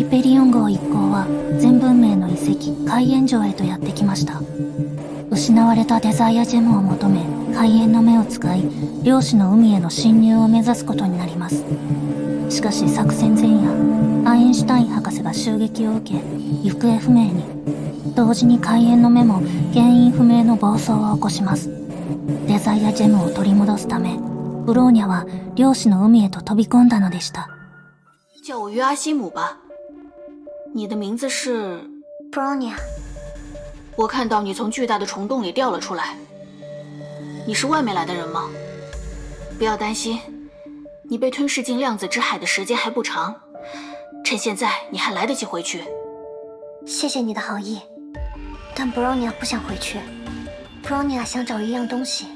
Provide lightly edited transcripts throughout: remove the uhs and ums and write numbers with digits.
イペリオン号一行は全文明の遺跡海縁城へとやってきました。失われたデザイアジェムを求め海縁の目を使い漁師の海への侵入を目指すことになります。しかし作戦前夜、アインシュタイン博士が襲撃を受け行方不明に。同時に海縁の目も原因不明の暴走を起こします。デザイアジェムを取り戻すためブローニャは漁師の海へと飛び込んだのでした。叫我约阿西姆吧。你的名字是 Bronya。 我看到你从巨大的虫洞里掉了出来。你是外面来的人吗？不要担心，你被吞噬进量子之海的时间还不长，趁现在你还来得及回去。谢谢你的好意，但 Bronya 不想回去。Bronya 想找一样东西，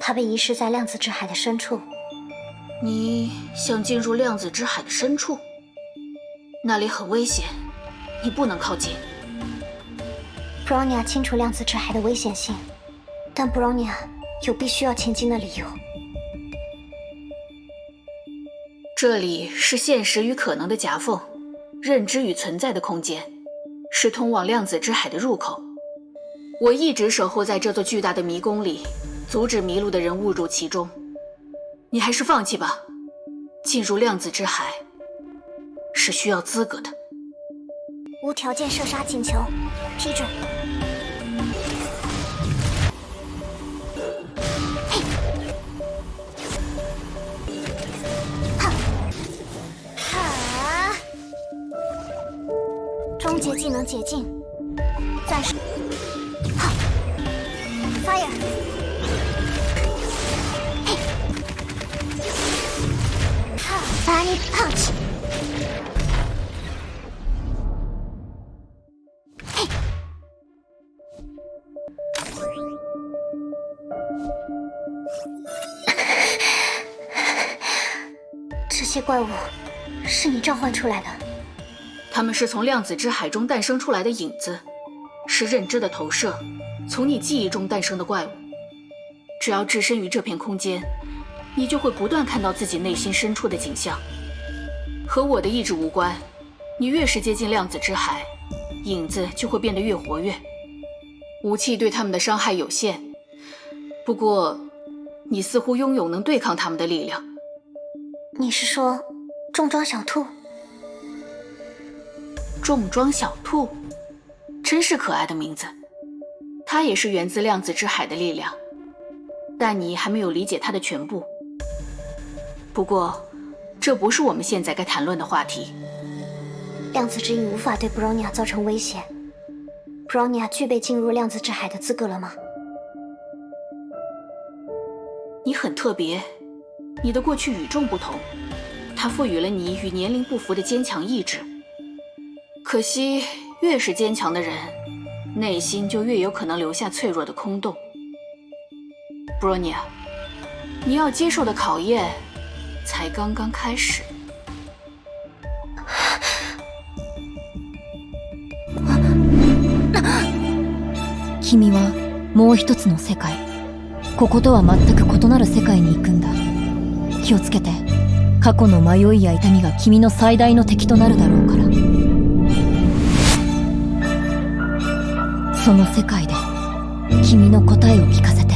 它被遗失在量子之海的深处。你想进入量子之海的深处？那里很危险，你不能靠近。Bronya 清楚量子之海的危险性，但 Bronya 有必须要前进的理由。这里是现实与可能的夹缝，认知与存在的空间，是通往量子之海的入口。我一直守候在这座巨大的迷宫里，阻止迷路的人误入其中。你还是放弃吧，进入量子之海是需要资格的。无条件射杀请求，批准。终结技能解禁，暂时。Fire。Bunny Punch。这些怪物是你召唤出来的？他们是从量子之海中诞生出来的影子，是认知的投射，从你记忆中诞生的怪物。只要置身于这片空间，你就会不断看到自己内心深处的景象。和我的意志无关，你越是接近量子之海，影子就会变得越活跃。武器对他们的伤害有限，不过你似乎拥有能对抗他们的力量。你是说重装小兔？重装小兔，真是可爱的名字。它也是源自量子之海的力量，但你还没有理解它的全部。不过，这不是我们现在该谈论的话题。量子之翼无法对 Bronya 造成威胁。Bronya 具备进入量子之海的资格了吗？你很特别，你的过去与众不同，它赋予了你与年龄不符的坚强意志。可惜，越是坚强的人，内心就越有可能留下脆弱的空洞。Bronya， 你要接受的考验才刚刚开始。君はもう一つの世界、こことは全く異なる世界に行くんだ。気をつけて、過去の迷いや痛みが君の最大の敵となるだろうから。その世界で君の答えを聞かせて。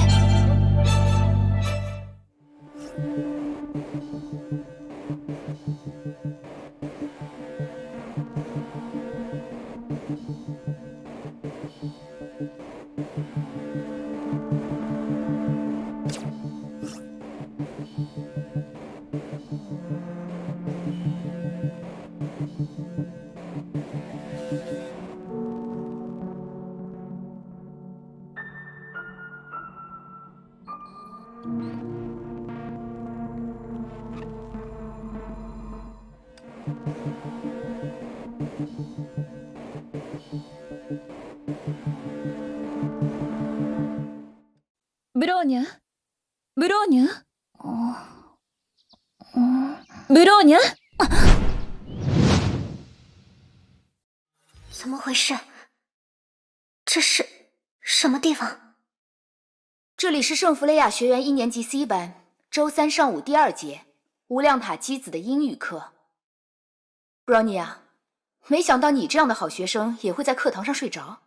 ブローニャ？ブローニャ？ブローニャ？怎么回事？这是什么地方？这里是圣弗雷亚学园1年级 C 班，周三上午第2节，无量塔基子的英语课。布罗尼亚，没想到你这样的好学生也会在课堂上睡着。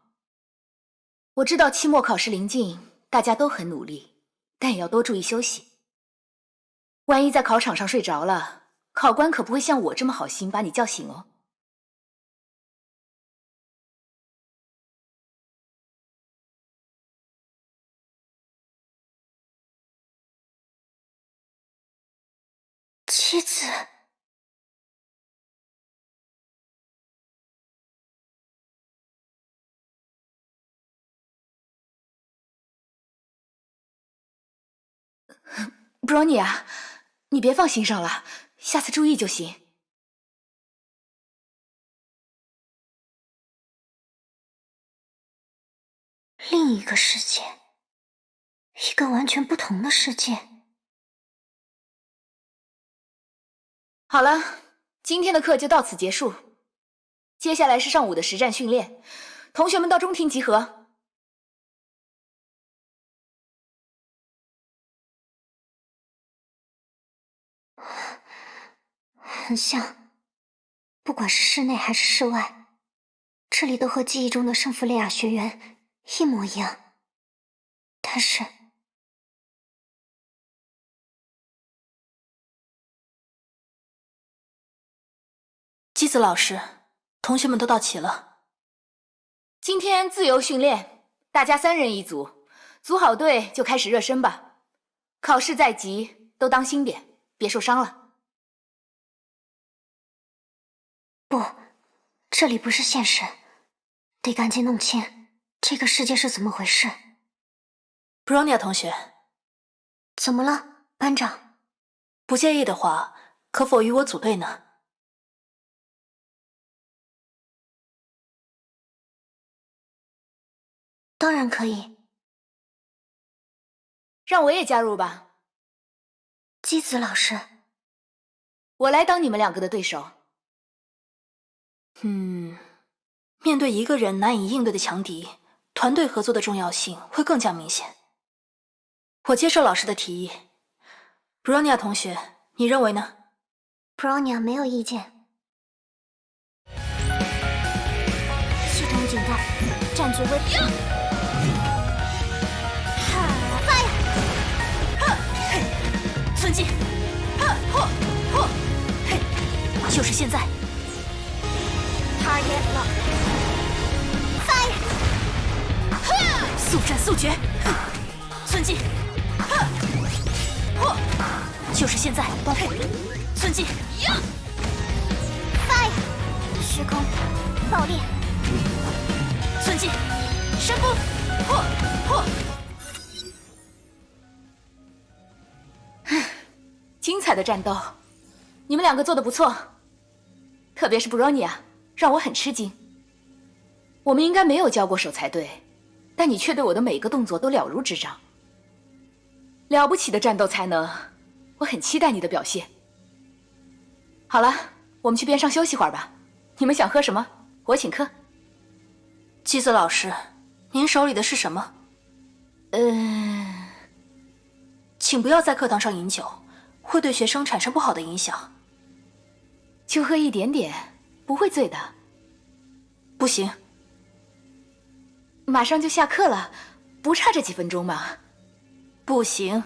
我知道期末考试临近，大家都很努力，但也要多注意休息。万一在考场上睡着了，考官可不会像我这么好心把你叫醒哦。妻子。布罗尼亚，你别放心上了，下次注意就行。另一个世界，一个完全不同的世界。好了，今天的课就到此结束。接下来是上午的实战训练，同学们到中庭集合。很像，不管是室内还是室外，这里都和记忆中的圣弗雷亚学园一模一样。但是，姬子老师，同学们都到齐了。今天自由训练，大家3人一组，组好队就开始热身吧。考试在即，都当心点，别受伤了。不，这里不是现实，得赶紧弄清这个世界是怎么回事。布罗尼亚同学，怎么了，班长？不介意的话，可否与我组队呢？当然可以。让我也加入吧。姬子老师，我来当你们2个的对手。面对一个人难以应对的强敌，团队合作的重要性会更加明显。我接受老师的提议。布罗尼亚同学，你认为呢？布罗尼亚没有意见。系统警告，战局危险。寸进，就是现在。Target lock。速战速决，寸进，就是现在，寸进，时空爆裂，寸进，山崩，精彩的战斗，你们2个做得不错，特别是布罗尼亚，让我很吃惊。我们应该没有交过手才对，但你却对我的每个动作都了如指掌。了不起的战斗才能，我很期待你的表现。好了，我们去边上休息会儿吧。你们想喝什么？我请客。姬子老师，您手里的是什么？请不要在课堂上饮酒，会对学生产生不好的影响。就喝一点点，不会醉的。不行，马上就下课了，不差这几分钟嘛。不行。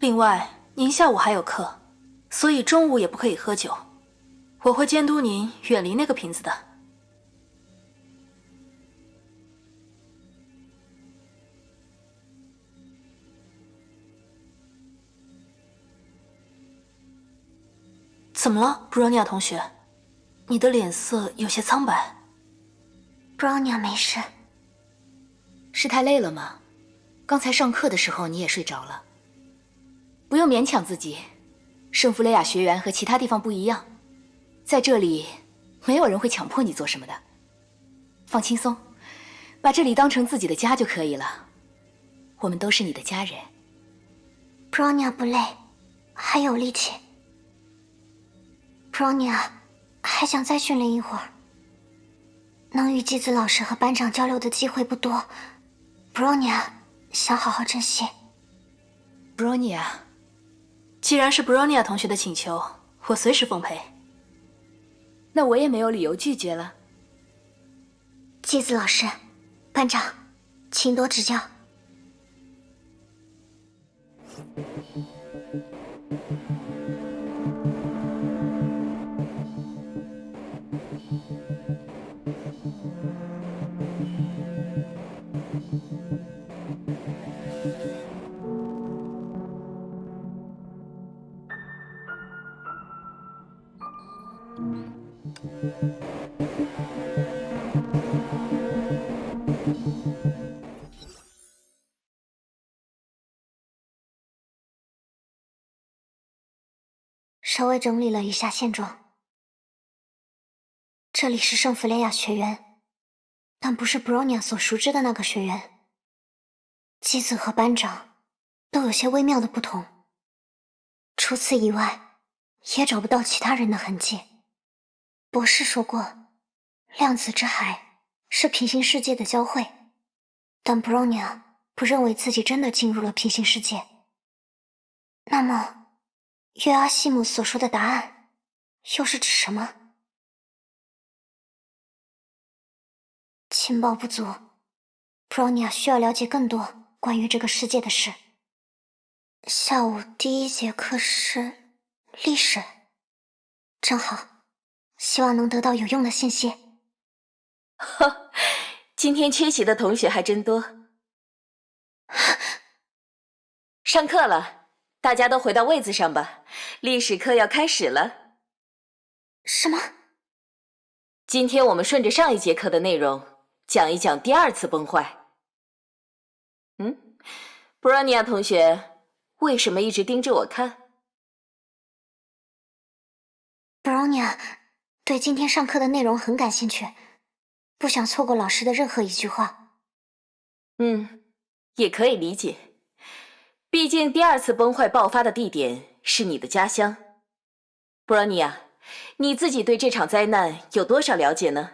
另外，您下午还有课，所以中午也不可以喝酒。我会监督您远离那个瓶子的。怎么了，布罗尼亚同学？你的脸色有些苍白。布罗尼亚没事。是太累了吗？刚才上课的时候你也睡着了。不用勉强自己，圣弗雷亚学园和其他地方不一样，在这里没有人会强迫你做什么的。放轻松，把这里当成自己的家就可以了。我们都是你的家人。布罗尼亚不累，还有力气。布罗尼亚还想再训练一会儿。能与姬子老师和班长交流的机会不多，布罗尼亚想好好珍惜。布罗尼亚，既然是布罗尼亚同学的请求，我随时奉陪。那我也没有理由拒绝了。姬子老师，班长，请多指教。稍微整理了一下现状，这里是圣弗雷亚学院，但不是 Bronya 所熟知的那个学院。姬子和班长都有些微妙的不同，除此以外，也找不到其他人的痕迹。博士说过，量子之海是平行世界的交汇，但 Bronya 不认为自己真的进入了平行世界。那么约阿西姆所说的答案又是指什么？情报不足， Bronya 需要了解更多关于这个世界的事。下午第1节课是历史，正好，希望能得到有用的信息。呵，今天缺席的同学还真多。上课了，大家都回到位子上吧，历史课要开始了。什么？今天我们顺着上一节课的内容，讲一讲第2次崩坏。布拉尼亚同学，为什么一直盯着我看？ Bronya 对今天上课的内容很感兴趣，不想错过老师的任何一句话。也可以理解。毕竟第2次崩坏爆发的地点是你的家乡。布拉尼亚，你自己对这场灾难有多少了解呢？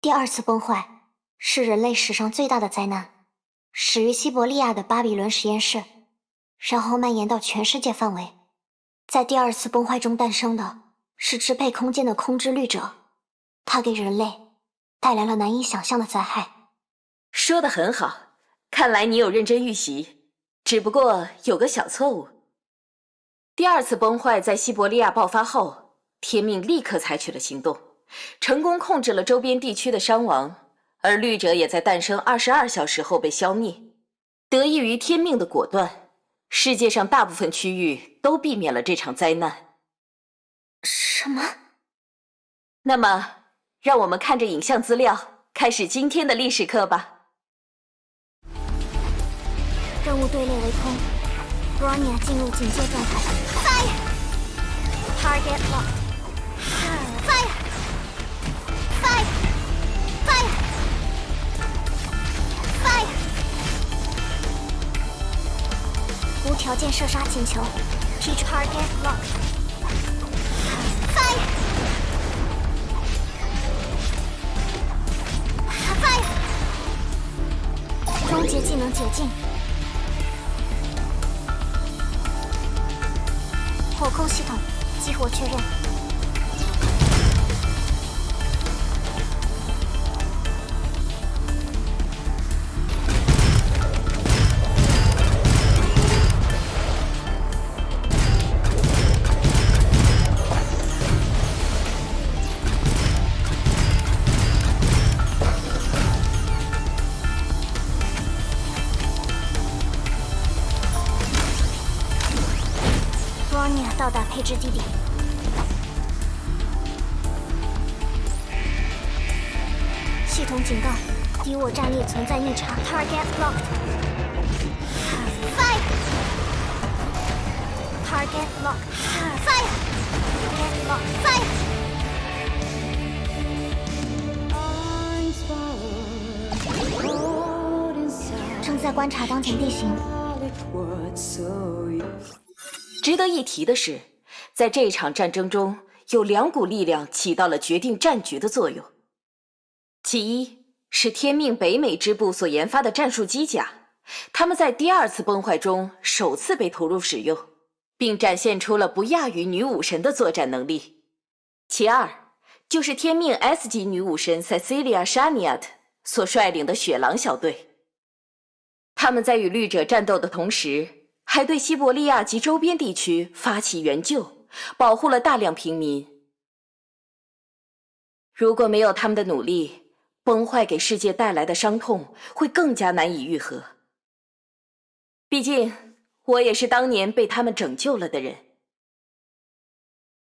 第2次崩坏是人类史上最大的灾难，始于西伯利亚的巴比伦实验室，然后蔓延到全世界范围。在第2次崩坏中诞生的是支配空间的空之律者，它给人类带来了难以想象的灾害。说得很好，看来你有认真预习，只不过有个小错误。第2次崩坏在西伯利亚爆发后，天命立刻采取了行动，成功控制了周边地区的伤亡，而律者也在诞生22小时后被消灭。得益于天命的果断，世界上大部分区域都避免了这场灾难。什么？那么，让我们看着影像资料，开始今天的历史课吧。任务队列为空 ，Bronya 进入警戒状态。Fire! Target locked. Fire! Fire! Fire! Fire! 无条件射杀请求。Teach target locked. Fire! Fire! 终结技能解禁。火控系统激活确认。Bronya 到达配置地点。系统警告，敌我战略存在异常。Target locked. Fire! Target locked. Fire! Target locked. Fire! 正在观察当前地形。值得一提的是，在这场战争中，有2股力量起到了决定战局的作用。其一是天命北美支部所研发的战术机甲，它们在第2次崩坏中首次被投入使用，并展现出了不亚于女武神的作战能力。其二，就是天命 S 级女武神 Cecilia Shaniat 所率领的雪狼小队。他们在与绿者战斗的同时，还对西伯利亚及周边地区发起援救，保护了大量平民。如果没有他们的努力，崩坏给世界带来的伤痛会更加难以愈合。毕竟，我也是当年被他们拯救了的人。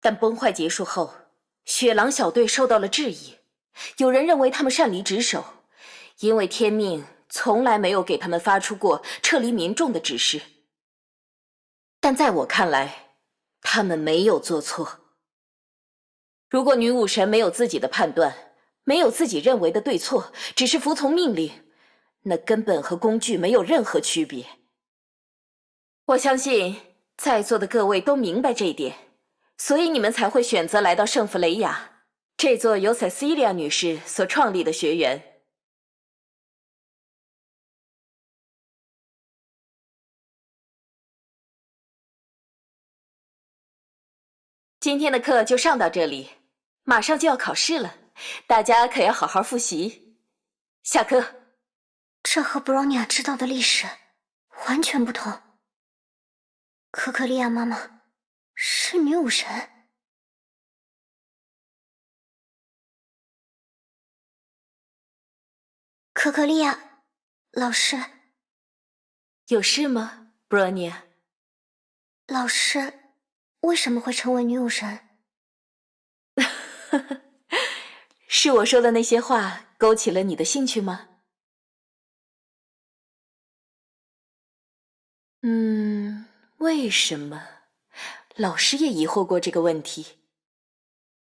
但崩坏结束后，雪狼小队受到了质疑，有人认为他们擅离职守，因为天命从来没有给他们发出过撤离民众的指示。但在我看来，他们没有做错。如果女武神没有自己的判断，没有自己认为的对错，只是服从命令，那根本和工具没有任何区别。我相信在座的各位都明白这一点，所以你们才会选择来到圣弗雷亚，这座由 Cecilia 女士所创立的学园。今天的课就上到这里，马上就要考试了，大家可要好好复习。下课。这和布罗尼亚知道的历史完全不同。可可利亚妈妈是女武神。可可利亚老师，有事吗，布罗尼亚？老师为什么会成为女武神？是我说的那些话勾起了你的兴趣吗？为什么？老师也疑惑过这个问题。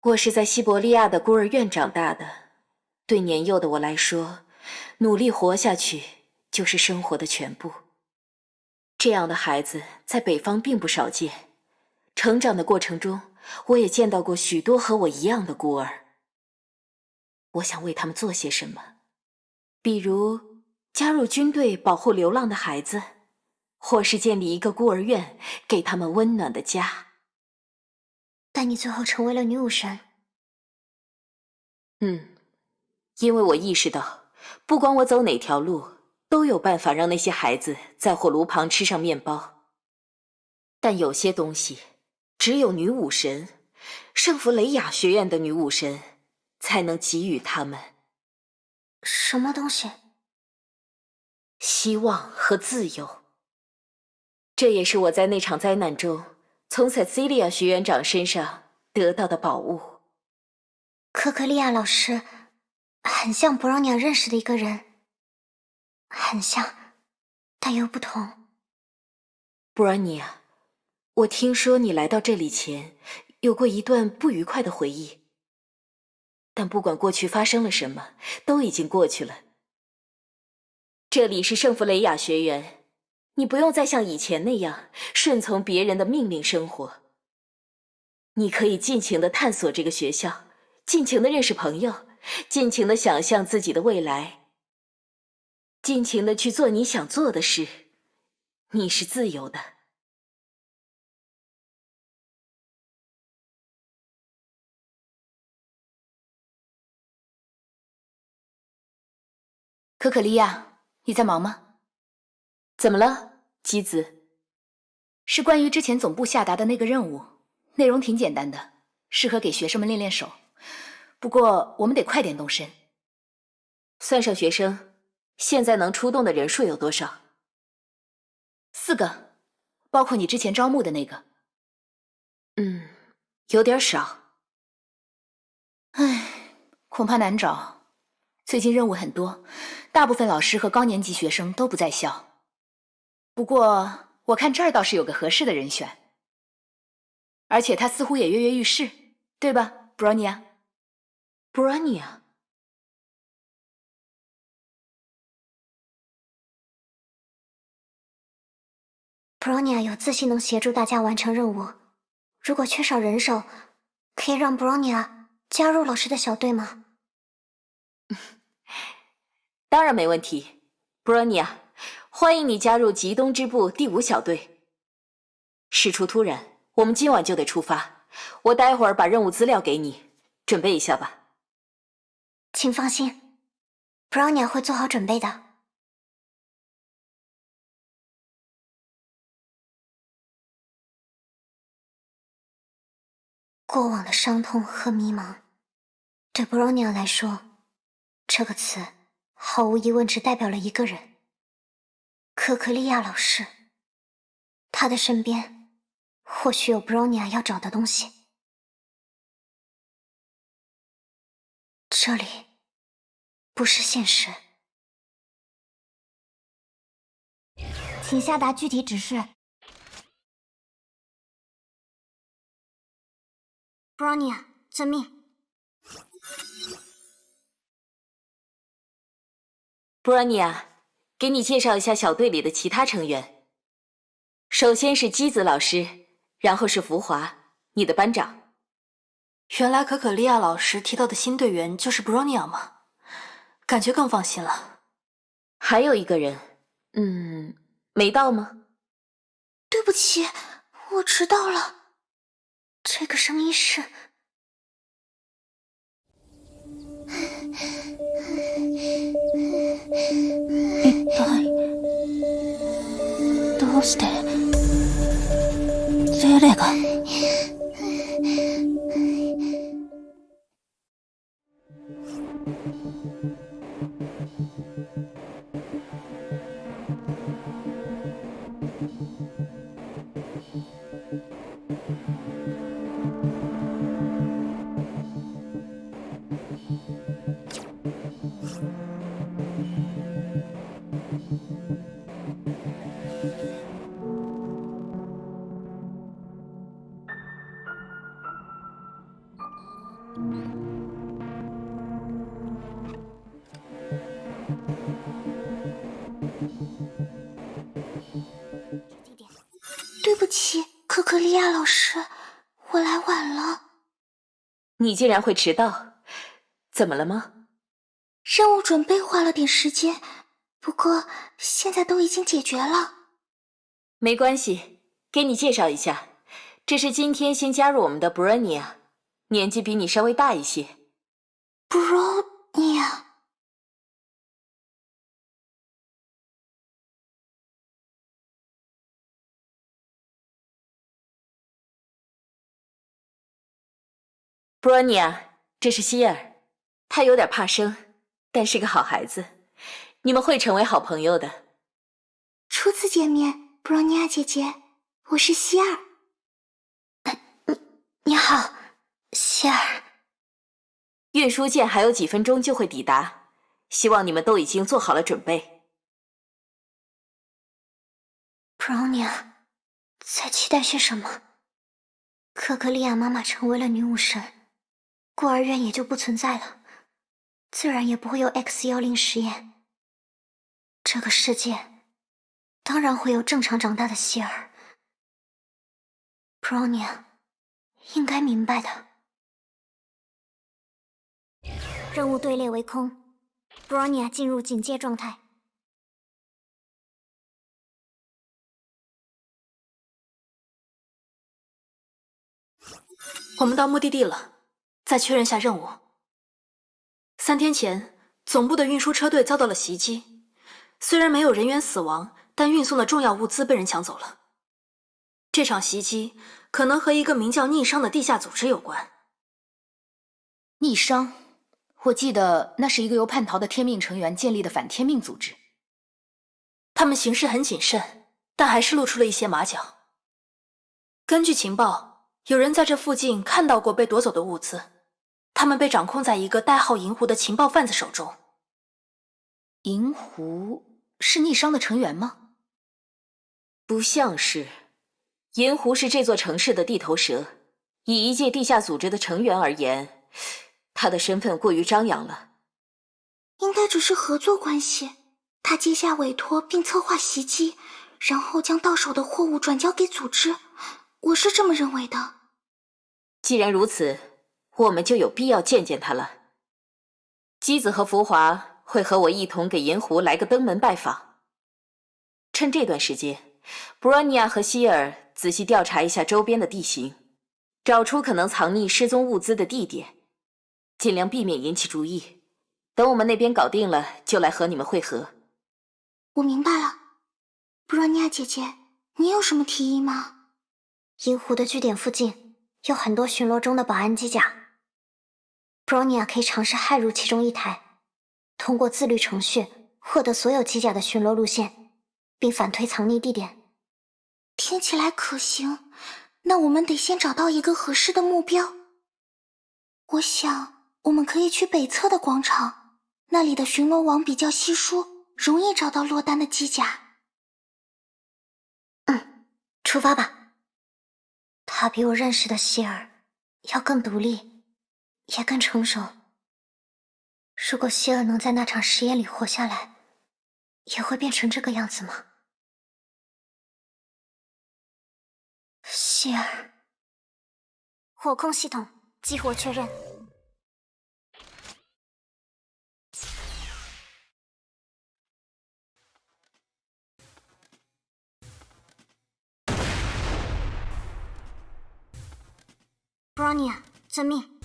我是在西伯利亚的孤儿院长大的，对年幼的我来说，努力活下去就是生活的全部。这样的孩子在北方并不少见，成长的过程中，我也见到过许多和我一样的孤儿。我想为他们做些什么，比如加入军队保护流浪的孩子，或是建立一个孤儿院，给他们温暖的家。但你最后成为了女武神。因为我意识到，不管我走哪条路，都有办法让那些孩子在火炉旁吃上面包。但有些东西，只有女武神，圣弗雷亚学院的女武神，才能给予他们。什么东西？希望和自由。这也是我在那场灾难中从 Cecilia 学院长身上得到的宝物。可可利亚老师很像布罗尼亚认识的一个人，很像，但又不同。布兰尼亚，我听说你来到这里前有过一段不愉快的回忆，但不管过去发生了什么，都已经过去了。这里是圣弗雷亚学园，你不用再像以前那样顺从别人的命令生活。你可以尽情地探索这个学校，尽情地认识朋友，尽情地想象自己的未来，尽情地去做你想做的事。你是自由的。可可利亚，你在忙吗？怎么了，姬子？是关于之前总部下达的那个任务，内容挺简单的，适合给学生们练练手。不过我们得快点动身。算上学生，现在能出动的人数有多少？4个，包括你之前招募的那个。有点少。唉，恐怕难找。最近任务很多，大部分老师和高年级学生都不在校。不过我看这儿倒是有个合适的人选，而且他似乎也跃跃欲试，对吧，布罗尼亚？布罗尼亚。布罗尼亚有自信能协助大家完成任务。如果缺少人手，可以让布罗尼亚加入老师的小队吗？当然没问题，布罗尼亚，欢迎你加入极东支部第5小队。事出突然，我们今晚就得出发。我待会儿把任务资料给你，准备一下吧。请放心，布朗尼亚会做好准备的。过往的伤痛和迷茫，对布朗尼亚来说，这个词毫无疑问只代表了一个人——可可利亚老师。他的身边或许有布朗尼亚要找的东西。这里不是现实。请下达具体指示。布朗尼亚，遵命。布拉尼亚，给你介绍一下小队里的其他成员。首先是基子老师，然后是福华，你的班长。原来可可利亚老师提到的新队员就是 Bronya 吗？感觉更放心了。还有一个人，没到吗？对不起，我迟到了。这个声音是……一体どうしてゼレが…对不起，可可利亚老师，我来晚了。你竟然会迟到，怎么了吗？任务准备花了点时间，不过现在都已经解决了。没关系，给你介绍一下，这是今天新加入我们的 Bronya， 年纪比你稍微大一些。Bronya。Bronya， 这是希尔，他有点怕生，但是个好孩子，你们会成为好朋友的。初次见面，布朗尼亚姐姐，我是希尔。你好，希尔。运输舰还有几分钟就会抵达，希望你们都已经做好了准备。布朗尼亚，在期待些什么？可可利亚妈妈成为了女武神，孤儿院也就不存在了，自然也不会有 X-10实验。这个世界当然会有正常长大的希尔。Bronya 应该明白的。任务队列为空 ，Bronya 进入警戒状态。我们到目的地了，再确认下任务。3天前，总部的运输车队遭到了袭击，虽然没有人员死亡，但运送的重要物资被人抢走了。这场袭击可能和一个名叫逆商的地下组织有关。逆商，我记得那是一个由叛逃的天命成员建立的反天命组织。他们行事很谨慎，但还是露出了一些马脚。根据情报，有人在这附近看到过被夺走的物资，他们被掌控在一个代号银狐的情报贩子手中。银狐是逆商的成员吗？不像是。银狐是这座城市的地头蛇，以一介地下组织的成员而言，他的身份过于张扬了。应该只是合作关系，他接下委托并策划袭击，然后将到手的货物转交给组织，我是这么认为的。既然如此，我们就有必要见见他了。姬子和福华会和我一同给银狐来个登门拜访。趁这段时间，布罗尼亚和希尔仔细调查一下周边的地形，找出可能藏匿失踪物资的地点，尽量避免引起注意。等我们那边搞定了，就来和你们会合。我明白了，布罗尼亚姐姐，你有什么提议吗？银湖的据点附近有很多巡逻中的保安机甲，布罗尼亚可以尝试骇入其中一台，通过自律程序获得所有机甲的巡逻路线，并反推藏匿地点。听起来可行，那我们得先找到一个合适的目标。我想我们可以去北侧的广场，那里的巡逻网比较稀疏，容易找到落单的机甲。出发吧。他比我认识的希尔要更独立，也更成熟。如果希尔能在那场实验里活下来，也会变成这个样子吗？希尔，火控系统激活确认。布罗尼亚，遵命。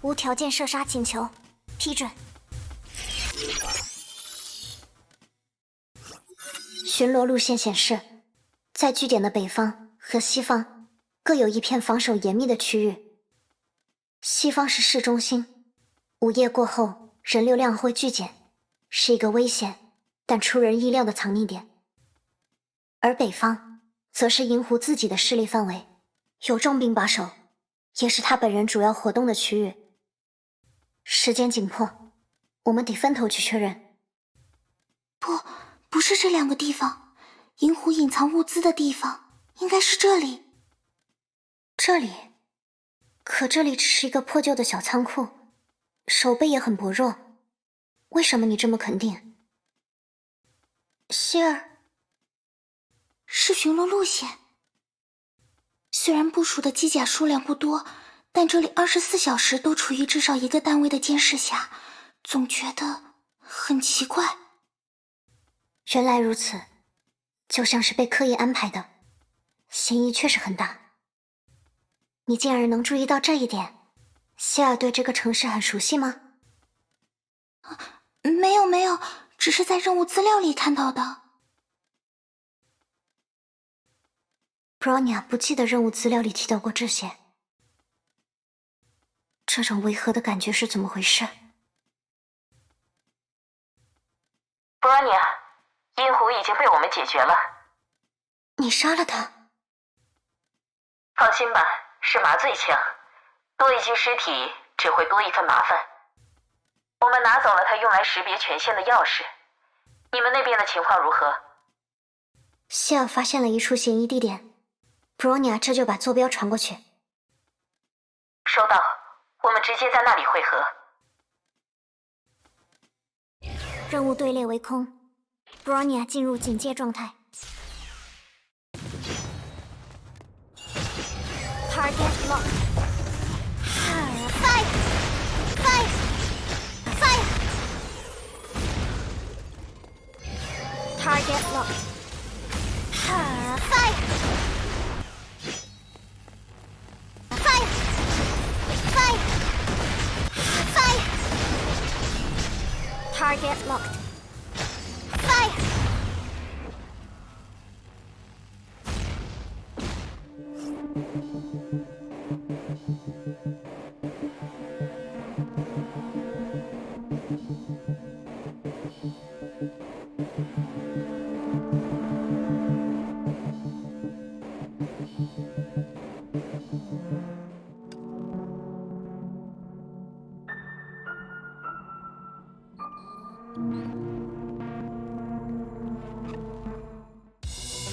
无条件射杀请求，批准。巡逻路线显示，在据点的北方和西方各有一片防守严密的区域。西方是市中心，午夜过后人流量会剧减，是一个危险但出人意料的藏匿点。而北方则是银狐自己的势力范围，有重兵把守，也是他本人主要活动的区域。时间紧迫，我们得分头去确认。不是这两个地方，银狐隐藏物资的地方应该是这里。这里？可这里只是一个破旧的小仓库，守备也很薄弱。为什么你这么肯定？希尔，是巡逻路线。虽然部署的机甲数量不多，但这里24小时都处于至少一个单位的监视下，总觉得很奇怪。原来如此，就像是被刻意安排的，嫌疑确实很大。你竟然能注意到这一点，希尔对这个城市很熟悉吗？没有，只是在任务资料里看到的。布罗尼亚不记得任务资料里提到过这些。这种违和的感觉是怎么回事？布罗尼亚，银狐已经被我们解决了。你杀了他？放心吧，是麻醉枪，多一具尸体只会多一份麻烦。我们拿走了他用来识别权限的钥匙。你们那边的情况如何？希尔发现了一处嫌疑地点，布罗尼亚这就把坐标传过去。收到，我们直接在那里会合。任务队列为空，布罗尼亚进入警戒状态。Target lock. Fire! Fire! Fire! Target lock. Fire! Fire! Fire! Fire! Target locked. Fire!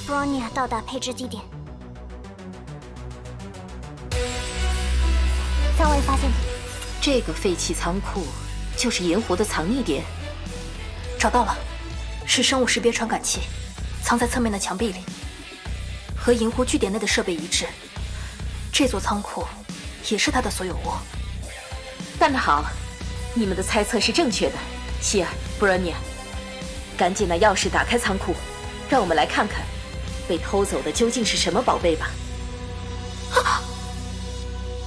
布罗尼亚到达配置地点，方位发现。这个废弃仓库就是银狐的藏匿点。找到了，是生物识别传感器，藏在侧面的墙壁里，和银狐据点内的设备一致。这座仓库也是他的所有物。干得好，你们的猜测是正确的。希尔、布罗尼亚，赶紧拿钥匙打开仓库，让我们来看看被偷走的究竟是什么宝贝吧。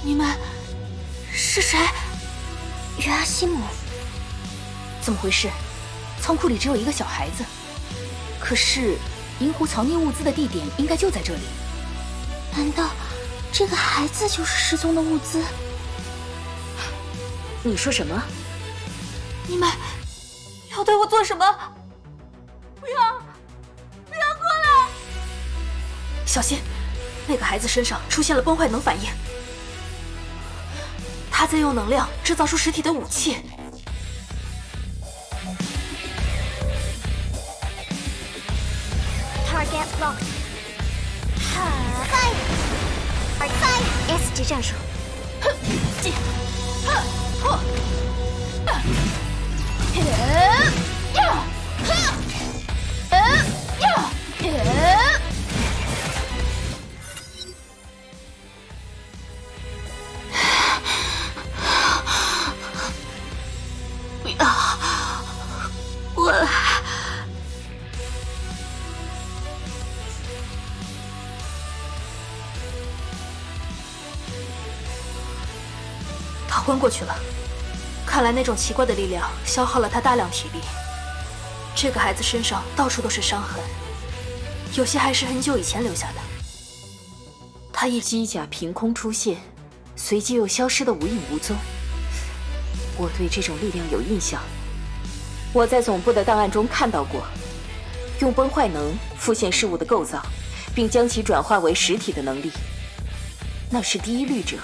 你们是谁？约阿希姆，怎么回事？仓库里只有一个小孩子，可是银湖藏匿物资的地点应该就在这里。难道这个孩子就是失踪的物资？你说什么？你们要对我做什么？不要过来！小心，那个孩子身上出现了崩坏能反应，他在用能量制造出实体的武器。Target locked. Fire! S 级战术。过来！他昏过去了，看来那种奇怪的力量消耗了他大量体力。这个孩子身上到处都是伤痕，有些还是很久以前留下的。他一机甲凭空出现，随即又消失得无影无踪。我对这种力量有印象，我在总部的档案中看到过，用崩坏能复现事物的构造，并将其转化为实体的能力，那是第一律者。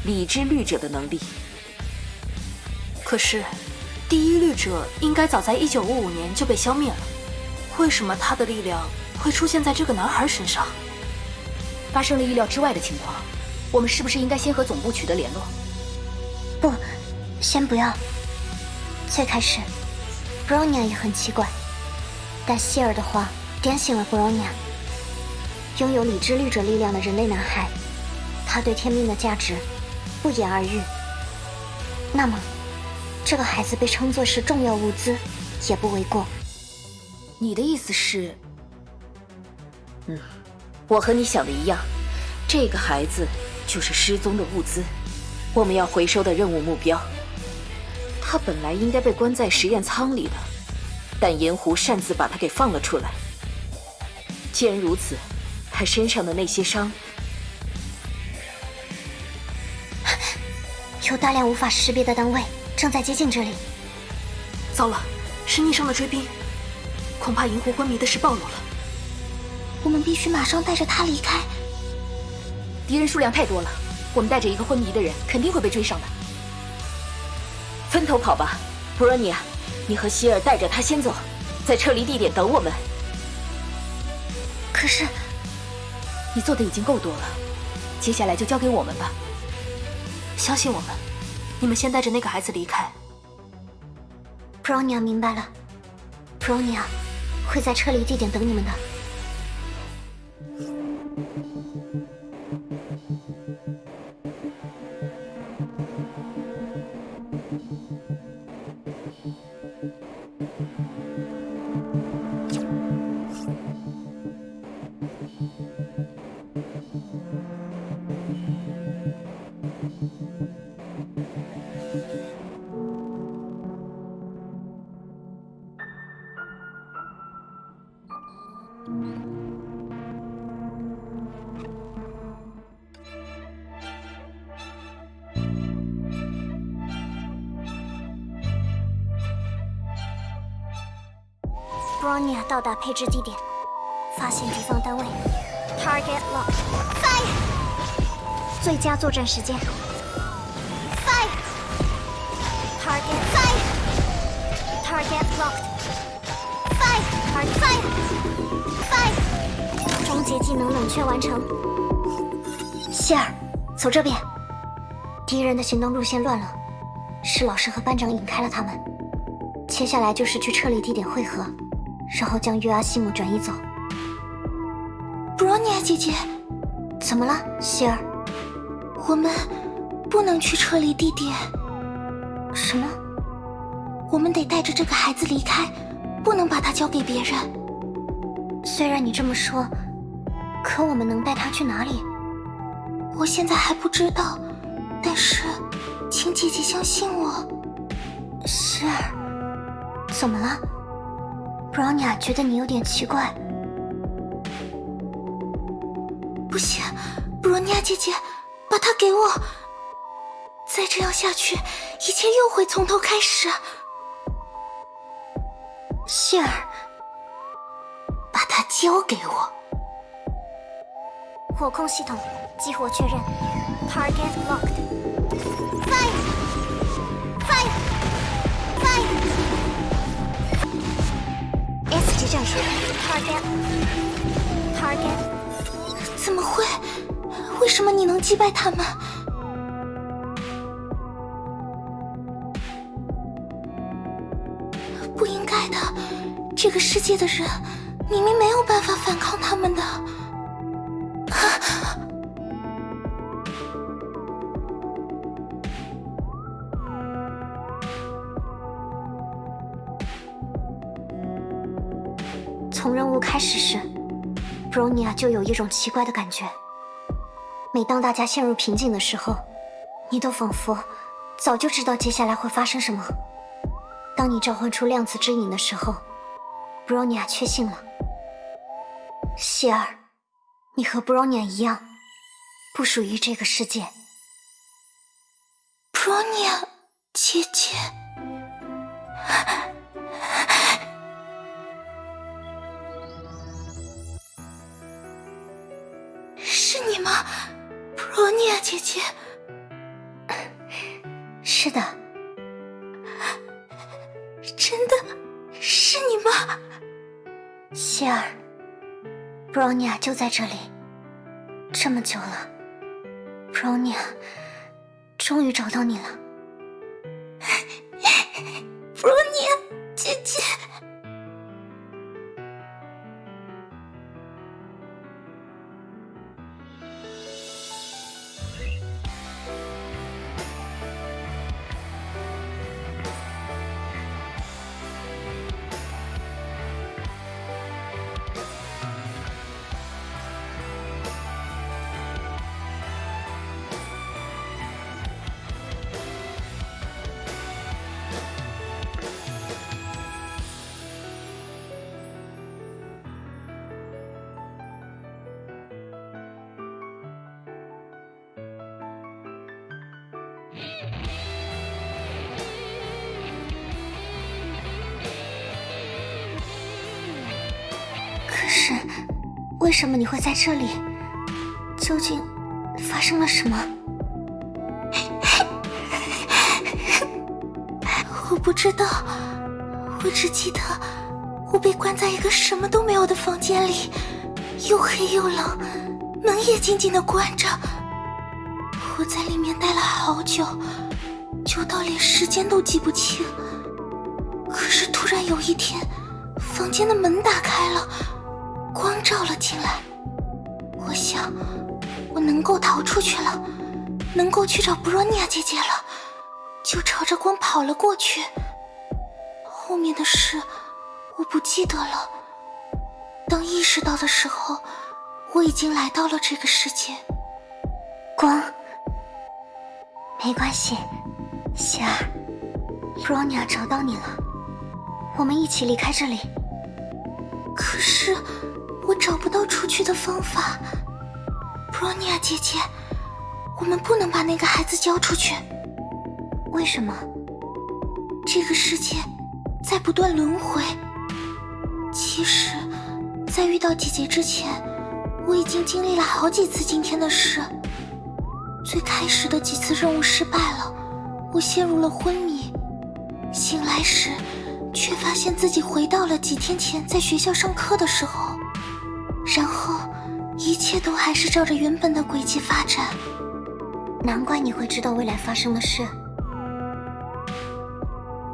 理之律者的能力。可是，第一律者应该早在1955年就被消灭了，为什么他的力量会出现在这个男孩身上？发生了意料之外的情况，我们是不是应该先和总部取得联络？不，先不要。最开始，布罗尼亚也很奇怪，但希尔的话点醒了布罗尼亚。拥有理之律者力量的人类男孩，他对天命的价值不言而喻。那么，这个孩子被称作是重要物资，也不为过。你的意思是？我和你想的一样，这个孩子就是失踪的物资，我们要回收的任务目标。他本来应该被关在实验舱里的，但盐湖擅自把他给放了出来。既然如此，他身上的那些伤，有大量无法识别的单位正在接近这里。糟了，是逆上的追兵，恐怕银湖昏迷的事暴露了。我们必须马上带着他离开。敌人数量太多了，我们带着一个昏迷的人肯定会被追上的。分头跑吧，布罗尼亚，你和希尔带着他先走，在撤离地点等我们。可是，你做的已经够多了，接下来就交给我们吧。相信我们，你们先带着那个孩子离开。布罗尼亚明白了，布罗尼亚会在撤离地点等你们的。布罗尼亚到达配置地点，发现敌方单位 ，Target locked， Fire， 最佳作战时间 ，Fire， Target Fire，Target locked，Fire， Fire， 终结技能冷却完成。希尔，走这边。敌人的行动路线乱了，是老师和班长引开了他们。接下来就是去撤离地点汇合。然后将约阿希姆转移走。布罗尼亚姐姐，怎么了，希尔？我们不能去撤离地点。什么？我们得带着这个孩子离开，不能把他交给别人。虽然你这么说，可我们能带他去哪里？我现在还不知道，但是请姐姐相信我。诗儿，怎么了？布朗尼亚觉得你有点奇怪。不行，布朗尼亚姐姐，把它给我。再这样下去，一切又会从头开始。希尔，把它交给我。火控系统激活确认 ，Target locked。Fire! Fire! Fire! S 级战术 Target。怎么会？为什么你能击败他们？不应该的，这个世界的人明明没有办法反抗他们的。从任务开始时，布罗尼亚就有一种奇怪的感觉。每当大家陷入瓶颈的时候，你都仿佛早就知道接下来会发生什么。当你召唤出量子之影的时候，布罗尼亚确信了。希尔，你和布罗尼亚一样，不属于这个世界。布罗尼亚姐姐，是你吗？布罗尼亚姐姐。是的。真的是你吗？希尔，布罗尼亚就在这里，这么久了，布罗尼亚终于找到你了。布罗尼亚姐姐。可是，为什么你会在这里？究竟发生了什么？我不知道，我只记得我被关在一个什么都没有的房间里，又黑又冷，门也紧紧地关着。我在里面待了好久，久到连时间都记不清。可是突然有一天，房间的门打开了，光照了进来。我想，我能够逃出去了，能够去找布罗尼亚姐姐了，就朝着光跑了过去。后面的事我不记得了。当意识到的时候，我已经来到了这个世界。光，没关系，希尔，布罗尼亚找到你了，我们一起离开这里。可是我找不到出去的方法。布罗尼亚姐姐，我们不能把那个孩子交出去。为什么？这个世界在不断轮回。其实，在遇到姐姐之前，我已经经历了好几次今天的事。最开始的几次任务失败了，我陷入了昏迷。醒来时，却发现自己回到了几天前在学校上课的时候，然后一切都还是照着原本的轨迹发展。难怪你会知道未来发生的事。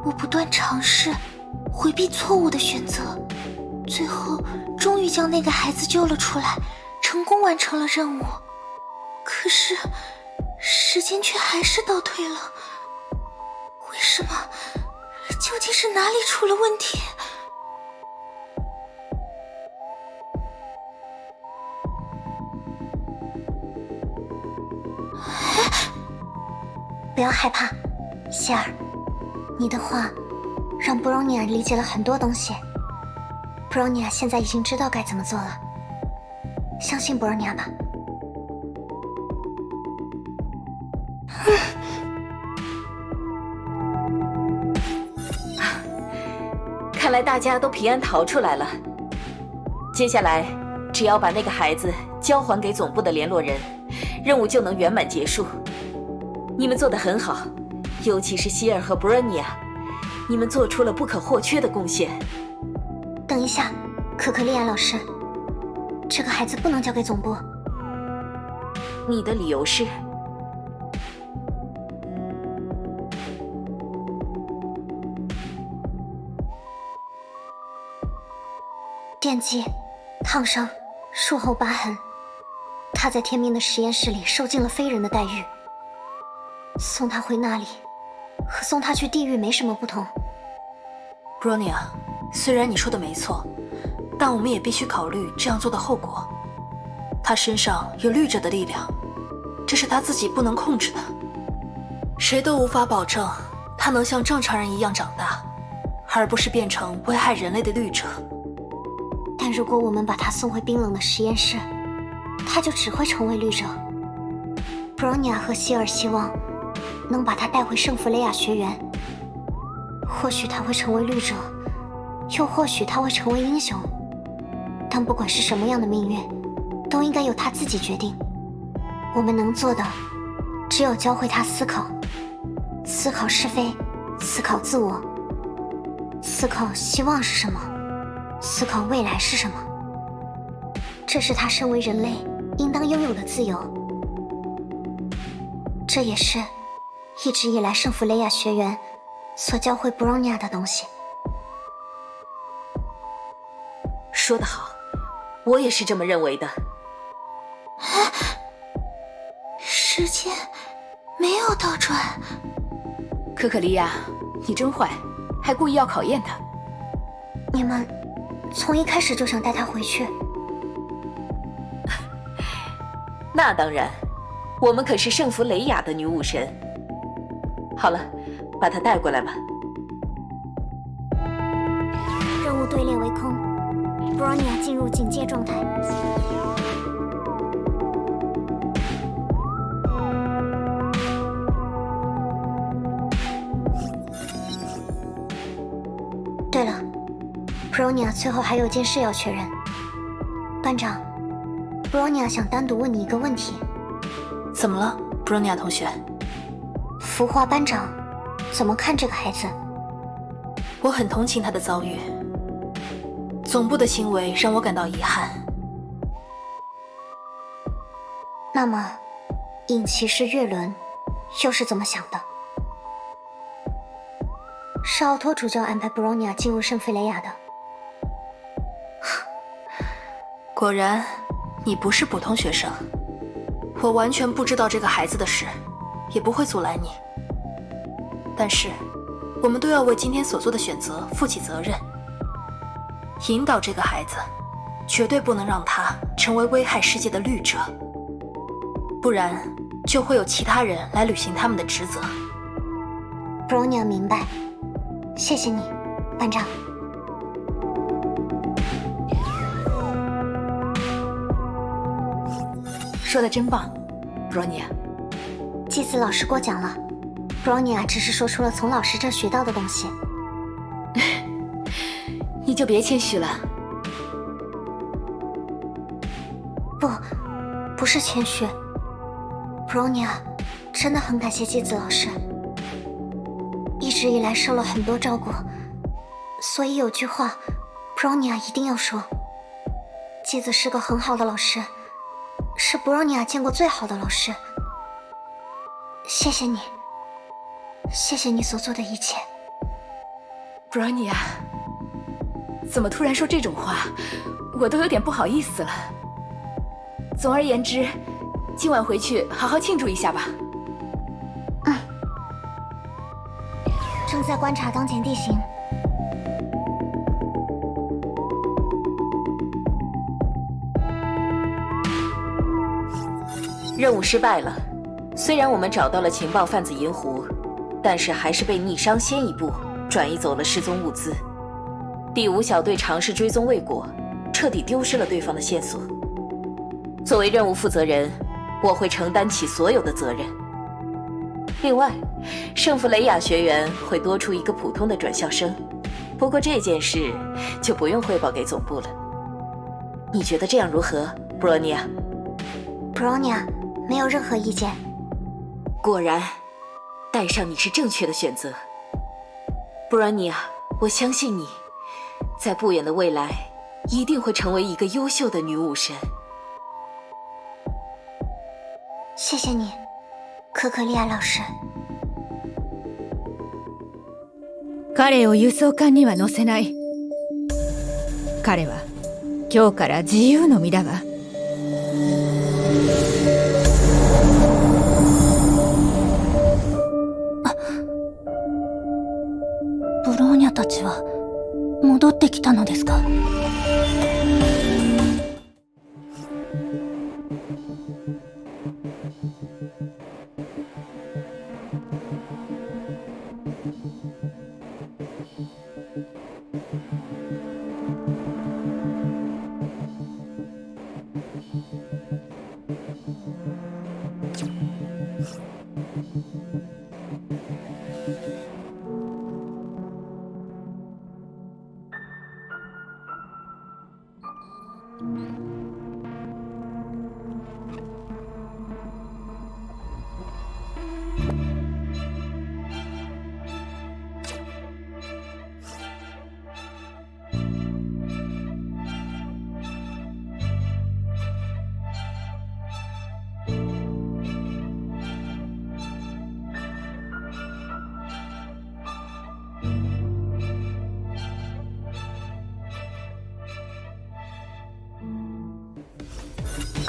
我不断尝试回避错误的选择，最后终于将那个孩子救了出来，成功完成了任务。可是时间却还是倒退了。为什么？究竟是哪里出了问题？不要害怕，希尔，你的话让布罗尼亚理解了很多东西。布罗尼亚现在已经知道该怎么做了，相信布罗尼亚吧。看来大家都平安逃出来了。接下来，只要把那个孩子交还给总部的联络人，任务就能圆满结束。你们做得很好，尤其是希尔和布瑞尼亚，你们做出了不可或缺的贡献。等一下，可可利亚老师，这个孩子不能交给总部。你的理由是？电击、烫伤、术后疤痕，他在天命的实验室里受尽了非人的待遇。送他回那里，和送他去地狱没什么不同。布罗尼亚，虽然你说的没错，但我们也必须考虑这样做的后果。他身上有律者的力量，这是他自己不能控制的。谁都无法保证他能像正常人一样长大，而不是变成危害人类的律者。但如果我们把他送回冰冷的实验室，他就只会成为律者。布罗尼亚和希尔希望能把他带回圣弗雷亚学园，或许他会成为律者，又或许他会成为英雄。但不管是什么样的命运，都应该由他自己决定。我们能做的，只有教会他思考，思考是非，思考自我，思考希望是什么，思考未来是什么。这是他身为人类应当拥有的自由，这也是一直以来圣弗雷亚学园所教会布朗尼亚的东西。说得好，我也是这么认为的。时间没有倒转。可可利亚，你真坏，还故意要考验他。你们从一开始就想带他回去？那当然，我们可是圣弗雷亚的女武神。好了，把她带过来吧。任务队列为空，布罗尼亚进入警戒状态。对了，布罗尼亚最后还有件事要确认。班长，布罗尼亚想单独问你一个问题。怎么了，布罗尼亚同学？服化班长怎么看这个孩子？我很同情他的遭遇，总部的行为让我感到遗憾。那么，影骑士月轮又是怎么想的？是奥托主教安排布罗尼亚进入圣弗雷亚的。果然，你不是普通学生。我完全不知道这个孩子的事，也不会阻拦你。但是，我们都要为今天所做的选择负起责任。引导这个孩子，绝对不能让他成为危害世界的律者，不然就会有其他人来履行他们的职责。布罗尼亚明白，谢谢你，班长。说的真棒，布罗尼亚。祭司老师过奖了，布罗尼亚只是说出了从老师这学到的东西。你就别谦虚了。不是谦虚。布罗尼亚真的很感谢祭司老师，一直以来受了很多照顾，所以有句话，布罗尼亚一定要说。祭司是个很好的老师，是布罗尼亚见过最好的老师。谢谢你，谢谢你所做的一切。布罗尼亚，怎么突然说这种话？我都有点不好意思了。总而言之，今晚回去好好庆祝一下吧。正在观察当前地形。任务失败了，虽然我们找到了情报贩子银狐，但是还是被逆商先一步转移走了失踪物资。第5小队尝试追踪未果，彻底丢失了对方的线索。作为任务负责人，我会承担起所有的责任。另外，圣弗雷亚学园会多出一个普通的转校生，不过这件事就不用汇报给总部了。你觉得这样如何，布罗尼亚？布罗尼亚没有任何意见。果然，带上你是正确的选择。布罗尼亚，我相信你，在不远的未来一定会成为一个优秀的女武神。谢谢你，可可利亚老师。彼を輸送艦には乗せない。彼は今日から自由の身だわ。ブローニャたちは戻ってきたのですか？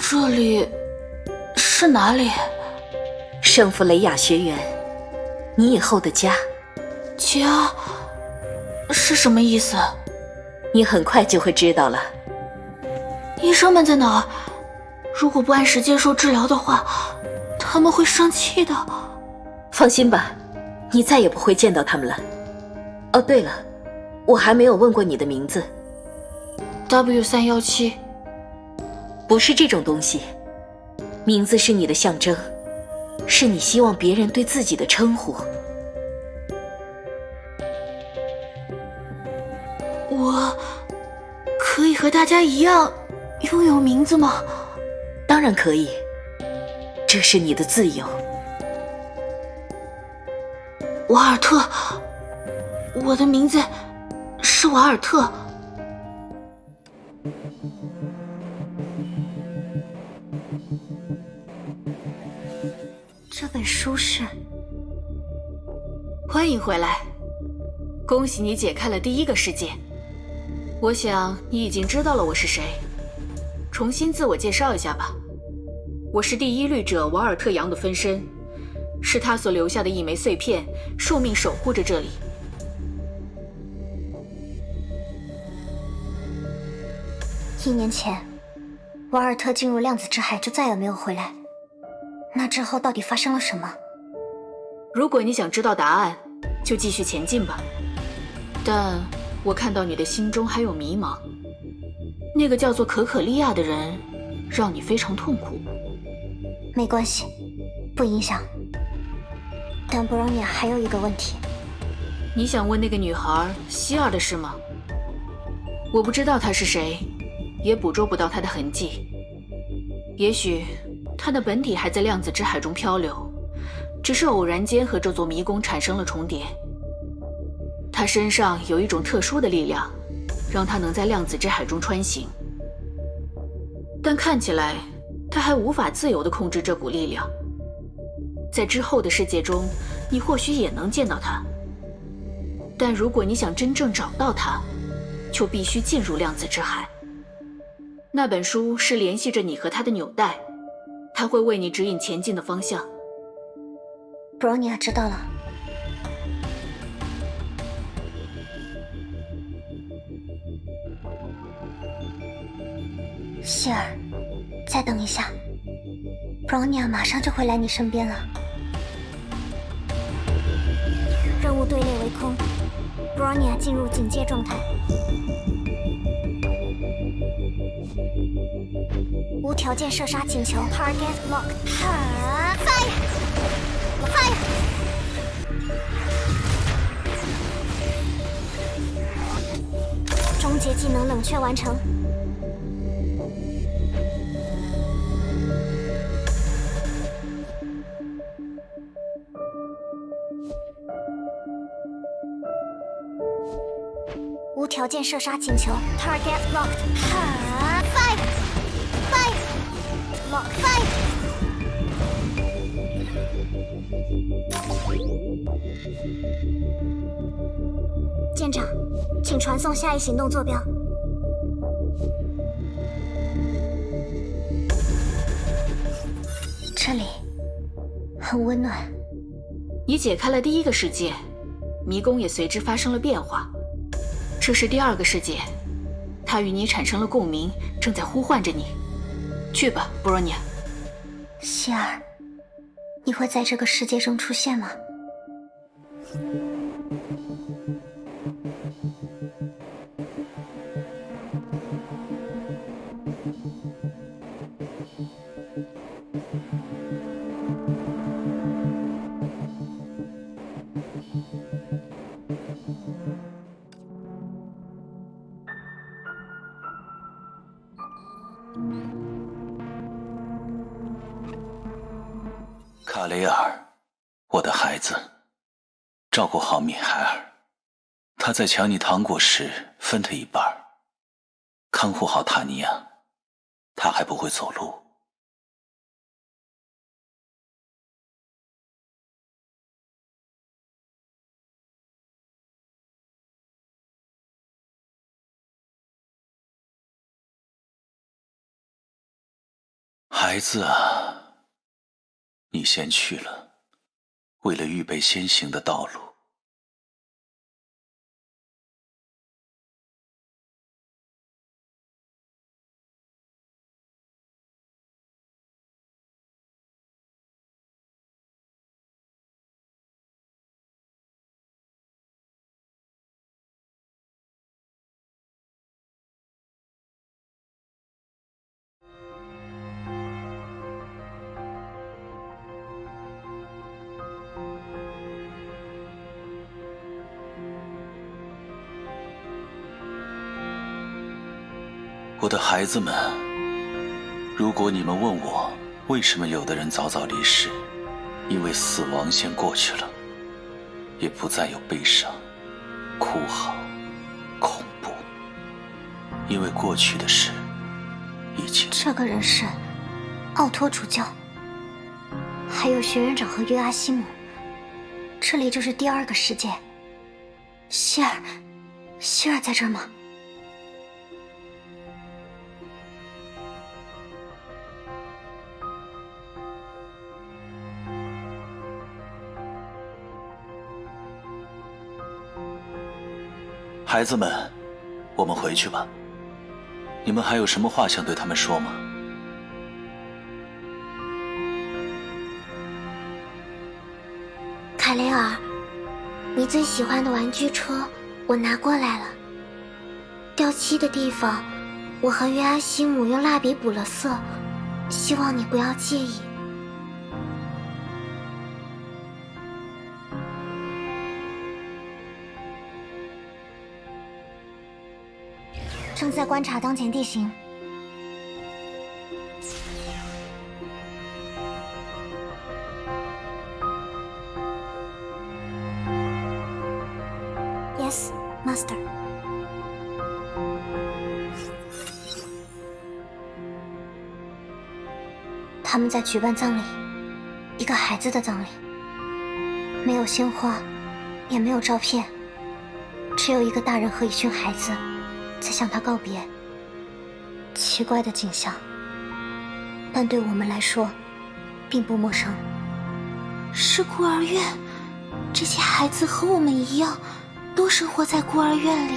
这里是哪里？圣弗雷亚学园，你以后的家。家是什么意思？你很快就会知道了。医生们在哪儿？如果不按时接受治疗的话，他们会生气的。放心吧，你再也不会见到他们了。哦，对了，我还没有问过你的名字。W317。不是这种东西，名字是你的象征，是你希望别人对自己的称呼。我可以和大家一样拥有名字吗？当然可以，这是你的自由。瓦尔特，我的名字是瓦尔特。这本书是……欢迎回来，恭喜你解开了第1个事件。我想你已经知道了我是谁，重新自我介绍一下吧。我是第1律者瓦尔特·杨的分身，是他所留下的一枚碎片，受命守护着这里。1年前，瓦尔特进入量子之海就再也没有回来。那之后到底发生了什么？如果你想知道答案，就继续前进吧。但我看到你的心中还有迷茫。那个叫做可可利亚的人，让你非常痛苦。没关系，不影响。但布朗尼亚还有一个问题。你想问那个女孩希尔的事吗？我不知道她是谁，也捕捉不到她的痕迹。也许她的本体还在量子之海中漂流，只是偶然间和这座迷宫产生了重叠。她身上有一种特殊的力量，让她能在量子之海中穿行。但看起来，她还无法自由地控制这股力量。在之后的世界中，你或许也能见到她。但如果你想真正找到她，就必须进入量子之海。那本书是联系着你和她的纽带，它会为你指引前进的方向。布朗尼亚知道了。希尔，再等一下，布朗尼亚马上就会来你身边了。任务队列为空，布朗尼亚进入警戒状态，无条件射杀请求 ，Target lock， Fire！ 终结技能冷却完成。无条件射杀请求 ，Target locked， Fire！ Fire！ 舰长，请传送下一行动坐标。这里很温暖。你解开了第一个世界，迷宫也随之发生了变化。这是第二个世界，它与你产生了共鸣，正在呼唤着你。去吧，布罗尼亚。希尔，你会在这个世界中出现吗？卡雷尔，我的孩子，照顾好米海尔。他在抢你糖果时分他一半，看护好塔尼亚，他还不会走路。孩子啊，你先去了，为了预备先行的道路。我的孩子们，如果你们问我为什么有的人早早离世，因为死亡先过去了，也不再有悲伤、哭嚎、恐怖，因为过去的事已经……这个人是奥托主教，还有学院长和约阿西姆，这里就是第二个世界。希尔在这儿吗？孩子们，我们回去吧。你们还有什么话想对他们说吗？凯雷尔，你最喜欢的玩具车我拿过来了。掉漆的地方，我和约阿西姆用蜡笔补了色，希望你不要介意。正在观察当前地形。Yes, Master。他们在举办葬礼，一个孩子的葬礼，没有鲜花，也没有照片，只有一个大人和一群孩子在向他告别。奇怪的景象，但对我们来说并不陌生。是孤儿院，这些孩子和我们一样，都生活在孤儿院里。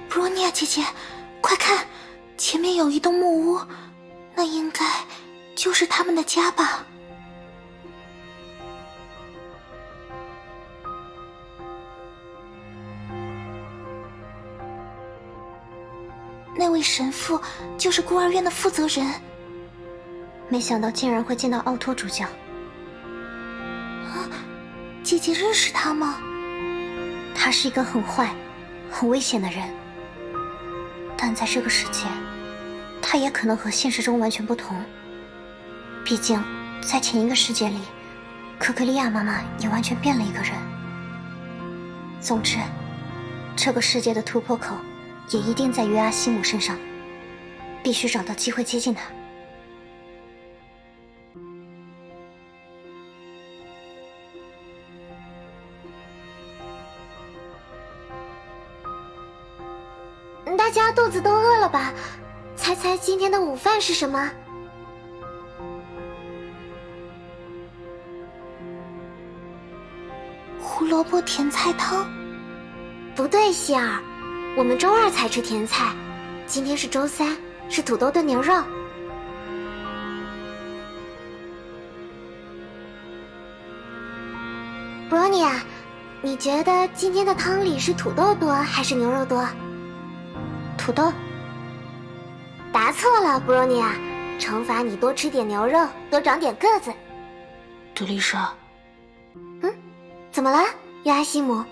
布罗尼亚姐姐，快看，前面有一栋木屋，那应该就是他们的家吧。那位神父就是孤儿院的负责人，没想到竟然会见到奥托主教。啊，姐姐认识他吗？他是一个很坏、很危险的人，但在这个世界，他也可能和现实中完全不同。毕竟，在前一个世界里，可克利亚妈妈也完全变了一个人。总之，这个世界的突破口也一定在约阿希姆身上，必须找到机会接近他。大家肚子都饿了吧？猜猜今天的午饭是什么？胡萝卜甜菜汤？不对，希尔，我们周二才吃甜菜，今天是周三，是土豆炖牛肉。布罗尼亚，你觉得今天的汤里是土豆多还是牛肉多？土豆。答错了，布罗尼亚，惩罚你多吃点牛肉，多长点个子。德丽莎，怎么了，约阿希姆？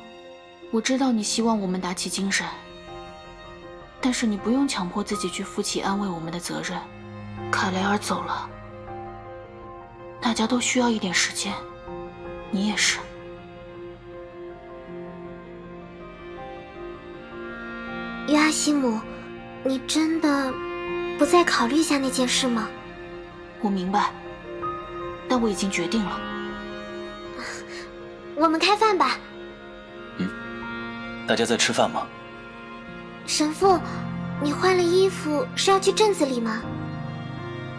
我知道你希望我们打起精神，但是你不用强迫自己去负起安慰我们的责任。凯雷尔走了，大家都需要一点时间，你也是。约阿希姆，你真的不再考虑一下那件事吗？我明白，但我已经决定了。我们开饭吧。大家在吃饭吗？神父，你换了衣服是要去镇子里吗？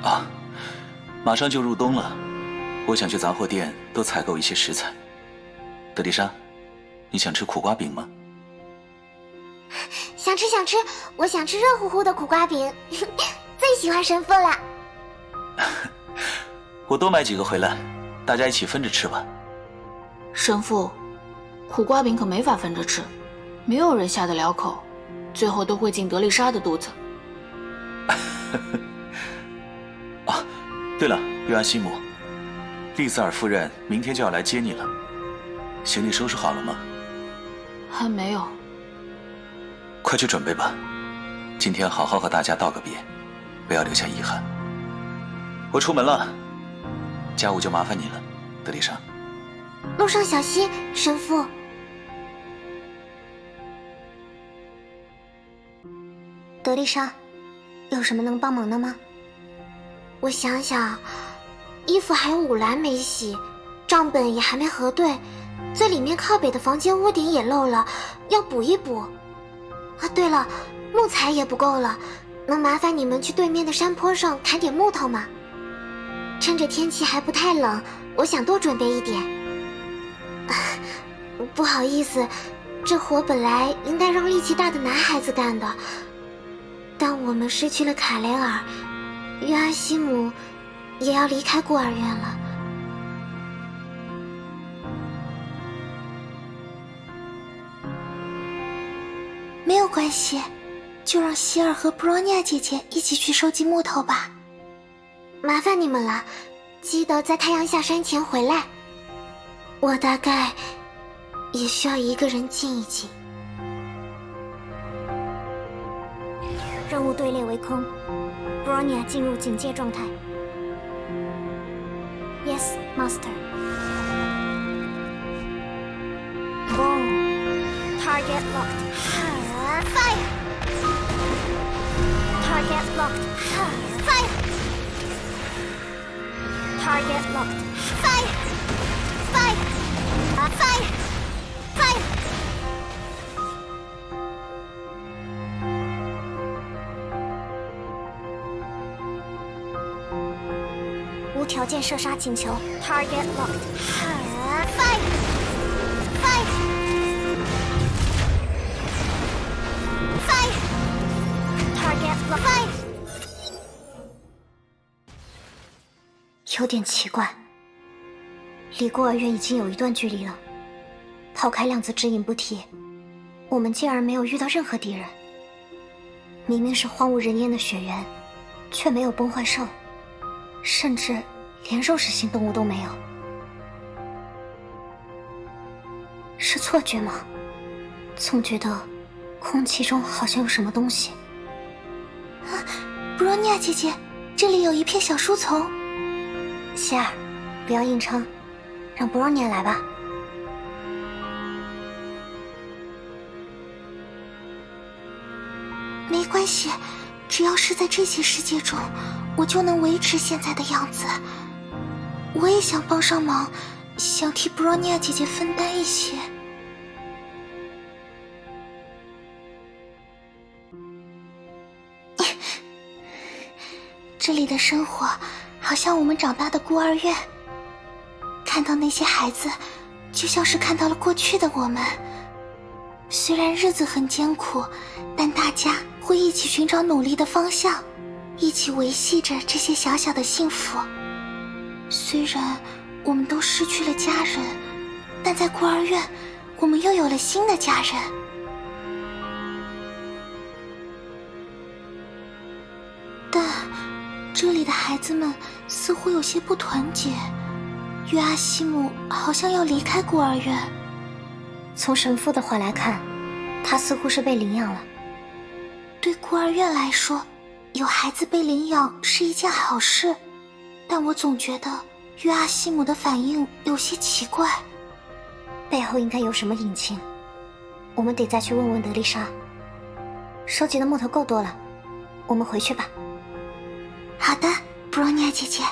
啊，马上就入冬了，我想去杂货店多采购一些食材。德丽莎，你想吃苦瓜饼吗？想吃想吃，我想吃热乎乎的苦瓜饼，最喜欢神父了。我多买几个回来，大家一起分着吃吧。神父，苦瓜饼可没法分着吃，没有人下得了口，最后都会进德丽莎的肚子。啊，对了，约阿希姆，丽瑟尔夫人明天就要来接你了，行李收拾好了吗？还没有。快去准备吧，今天好好和大家道个别，不要留下遗憾。我出门了，家务就麻烦你了，德丽莎。路上小心，神父。德丽莎，有什么能帮忙的吗？我想想，衣服还有5篮没洗，账本也还没核对，最里面靠北的房间屋顶也漏了，要补一补。啊，对了，木材也不够了，能麻烦你们去对面的山坡上砍点木头吗？趁着天气还不太冷，我想多准备一点。不好意思，这活本来应该让力气大的男孩子干的，但我们失去了卡雷尔，约阿希姆也要离开孤儿院了。没有关系，就让希尔和布罗尼亚姐姐一起去收集木头吧。麻烦你们了，记得在太阳下山前回来。我大概也需要一个人静一静。任务队列为空，布罗尼亚进入警戒状态。Yes, Master. Boom. Target locked. Fire! Target locked. Fire! Target locked. Fire! Fire! Fire! Fire! 无条件射杀请求。Target locked. Fire! Fire! Fire! Target 有点奇怪，离孤儿院已经有一段距离了，抛开量子指引不提，我们竟然没有遇到任何敌人。明明是荒无人烟的雪原，却没有崩坏兽，甚至连肉食性动物都没有。是错觉吗？总觉得空气中好像有什么东西。啊，布罗尼亚姐姐，这里有一片小树丛。希尔，不要硬撑，让布罗尼亚来吧。没关系，只要是在这些世界中，我就能维持现在的样子。我也想帮上忙，想替布罗尼亚姐姐分担一些。这里的生活好像我们长大的孤儿院，看到那些孩子，就像是看到了过去的我们。虽然日子很艰苦，但大家会一起寻找努力的方向，一起维系着这些小小的幸福。虽然我们都失去了家人，但在孤儿院，我们又有了新的家人。但这里的孩子们似乎有些不团结，约阿希姆好像要离开孤儿院。从神父的话来看，他似乎是被领养了。对孤儿院来说，有孩子被领养是一件好事，但我总觉得约阿希姆的反应有些奇怪，背后应该有什么隐情。我们得再去问问德丽莎。收集的木头够多了，我们回去吧。好的，布罗尼亚姐姐。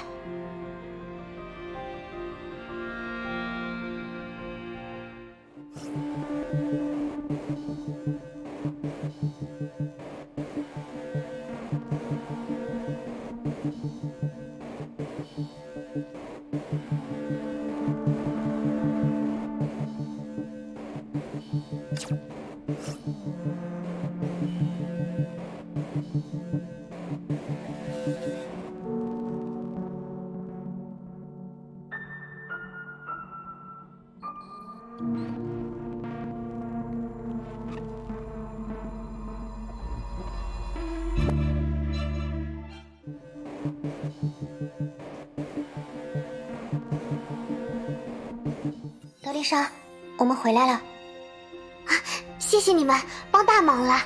德丽莎，我们回来了。啊，谢谢你们，帮大忙了。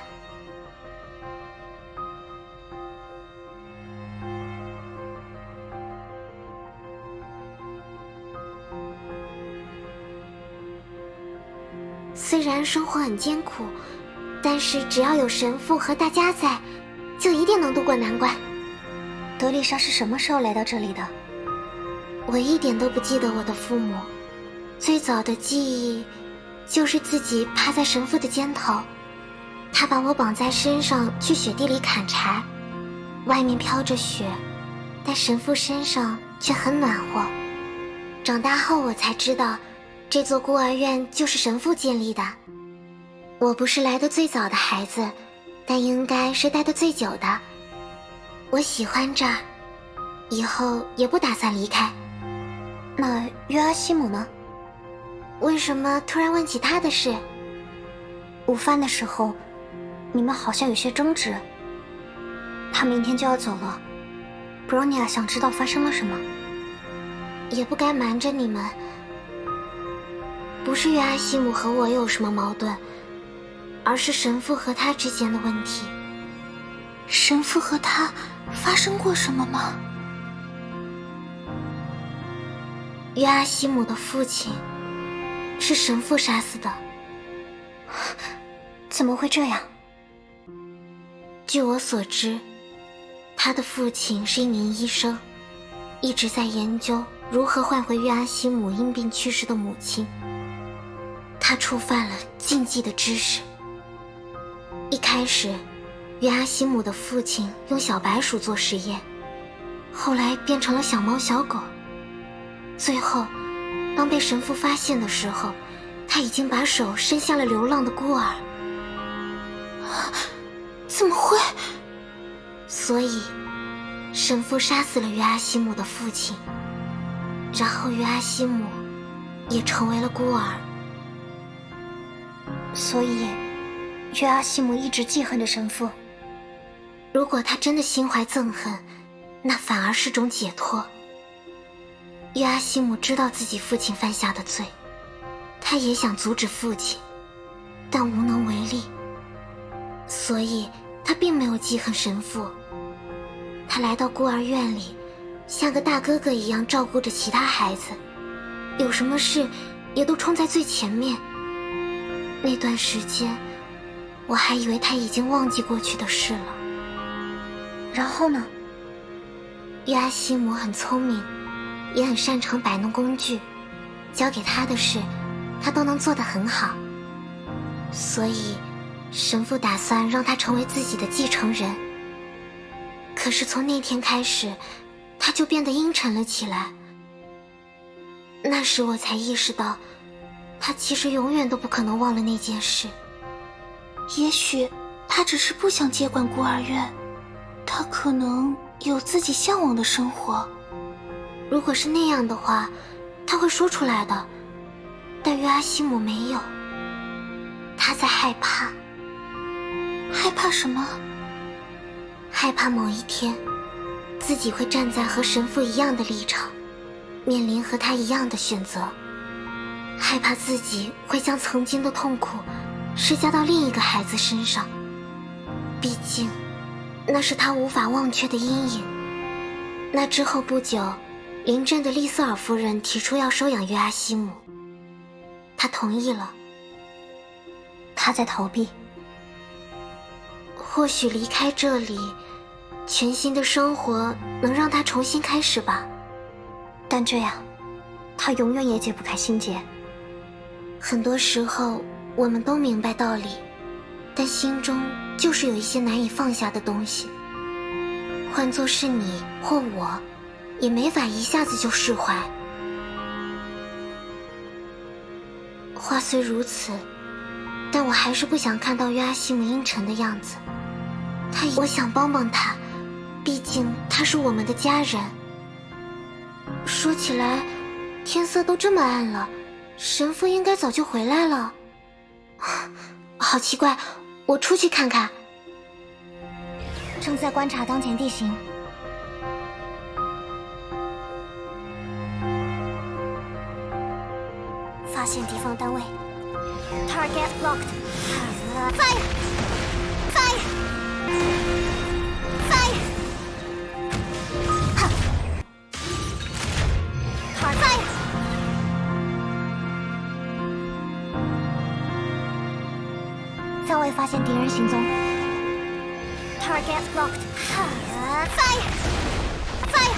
虽然生活很艰苦，但是只要有神父和大家在，就一定能渡过难关。德丽莎是什么时候来到这里的？我一点都不记得我的父母。最早的记忆就是自己趴在神父的肩头，他把我绑在身上去雪地里砍柴，外面飘着雪，但神父身上却很暖和。长大后我才知道，这座孤儿院就是神父建立的。我不是来的最早的孩子，但应该是待得最久的。我喜欢这儿，以后也不打算离开。那约阿希姆呢？为什么突然问起他的事？午饭的时候，你们好像有些争执。他明天就要走了，布罗尼亚想知道发生了什么。也不该瞒着你们，不是约阿希姆和我有什么矛盾，而是神父和他之间的问题。神父和他发生过什么吗？约阿希姆的父亲是神父杀死的。怎么会这样？据我所知，他的父亲是一名医生，一直在研究如何换回约阿希姆因病去世的母亲。他触犯了禁忌的知识。一开始，约阿希姆的父亲用小白鼠做实验，后来变成了小猫小狗。最后，当被神父发现的时候，他已经把手伸向了流浪的孤儿。怎么会？所以神父杀死了约阿希姆的父亲，然后约阿希姆也成为了孤儿。所以约阿希姆一直记恨着神父。如果他真的心怀憎恨，那反而是种解脱。约阿希姆知道自己父亲犯下的罪，他也想阻止父亲，但无能为力，所以他并没有记恨神父。他来到孤儿院里，像个大哥哥一样照顾着其他孩子，有什么事也都冲在最前面。那段时间，我还以为他已经忘记过去的事了。然后呢？约阿希姆很聪明，也很擅长摆弄工具，交给他的事，他都能做得很好。所以，神父打算让他成为自己的继承人。可是从那天开始，他就变得阴沉了起来。那时我才意识到，他其实永远都不可能忘了那件事。也许他只是不想接管孤儿院，他可能有自己向往的生活。如果是那样的话，他会说出来的。但约阿希姆没有，他在害怕。害怕什么？害怕某一天，自己会站在和神父一样的立场，面临和他一样的选择。害怕自己会将曾经的痛苦施加到另一个孩子身上，毕竟那是他无法忘却的阴影。那之后不久，邻镇的利瑟尔夫人提出要收养约阿希姆，他同意了。他在逃避。或许离开这里，全新的生活能让他重新开始吧。但这样，他永远也解不开心结。很多时候，我们都明白道理，但心中就是有一些难以放下的东西。换作是你或我，也没法一下子就释怀。话虽如此，但我还是不想看到约阿希姆阴沉的样子。我想帮帮他，毕竟他是我们的家人。说起来，天色都这么暗了，神父应该早就回来了。好奇怪，我出去看看。正在观察当前地形。发现敌方单位。Target locked. Fire! Fire! Fire! Fire! 暂未发现敌人行踪。Target locked. Fire! Fire! Fire!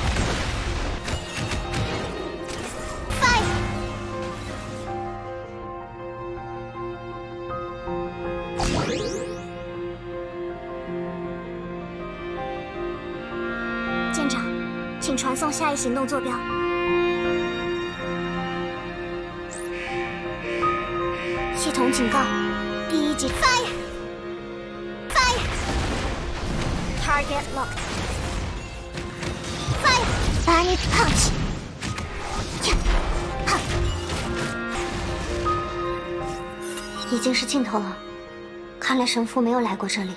舰长，请传送下一行动坐标。系统警告，第一级 Fire! Fire! Target locked. Fire! Bionic punch. 已经是尽头了，看来神父没有来过这里，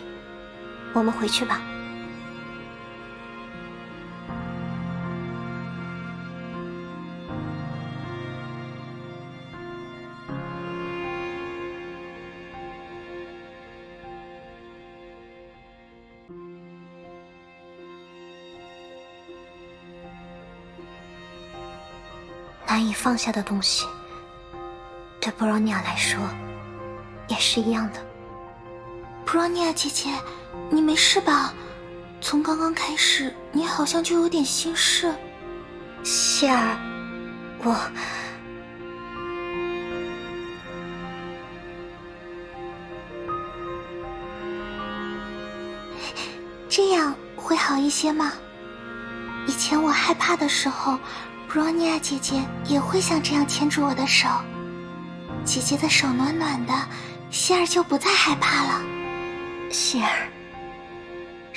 我们回去吧。难以放下的东西，对布罗尼亚来说也是一样的。布罗尼亚姐姐，你没事吧？从刚刚开始，你好像就有点心事。希尔，我……这样会好一些吗？以前我害怕的时候，布罗尼亚姐姐也会像这样牵住我的手。姐姐的手暖暖的，希尔就不再害怕了。希尔，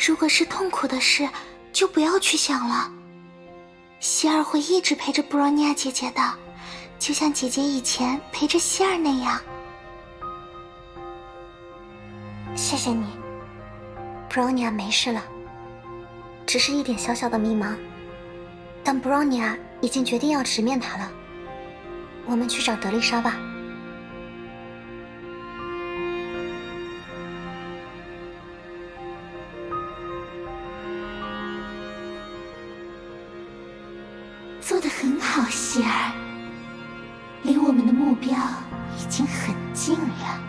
如果是痛苦的事，就不要去想了。希儿会一直陪着布洛尼亚姐姐的，就像姐姐以前陪着希儿那样。谢谢你，布洛尼亚没事了，只是一点小小的迷茫，但布洛尼亚已经决定要直面它了。我们去找德丽莎吧。做得很好，希儿，离我们的目标已经很近了。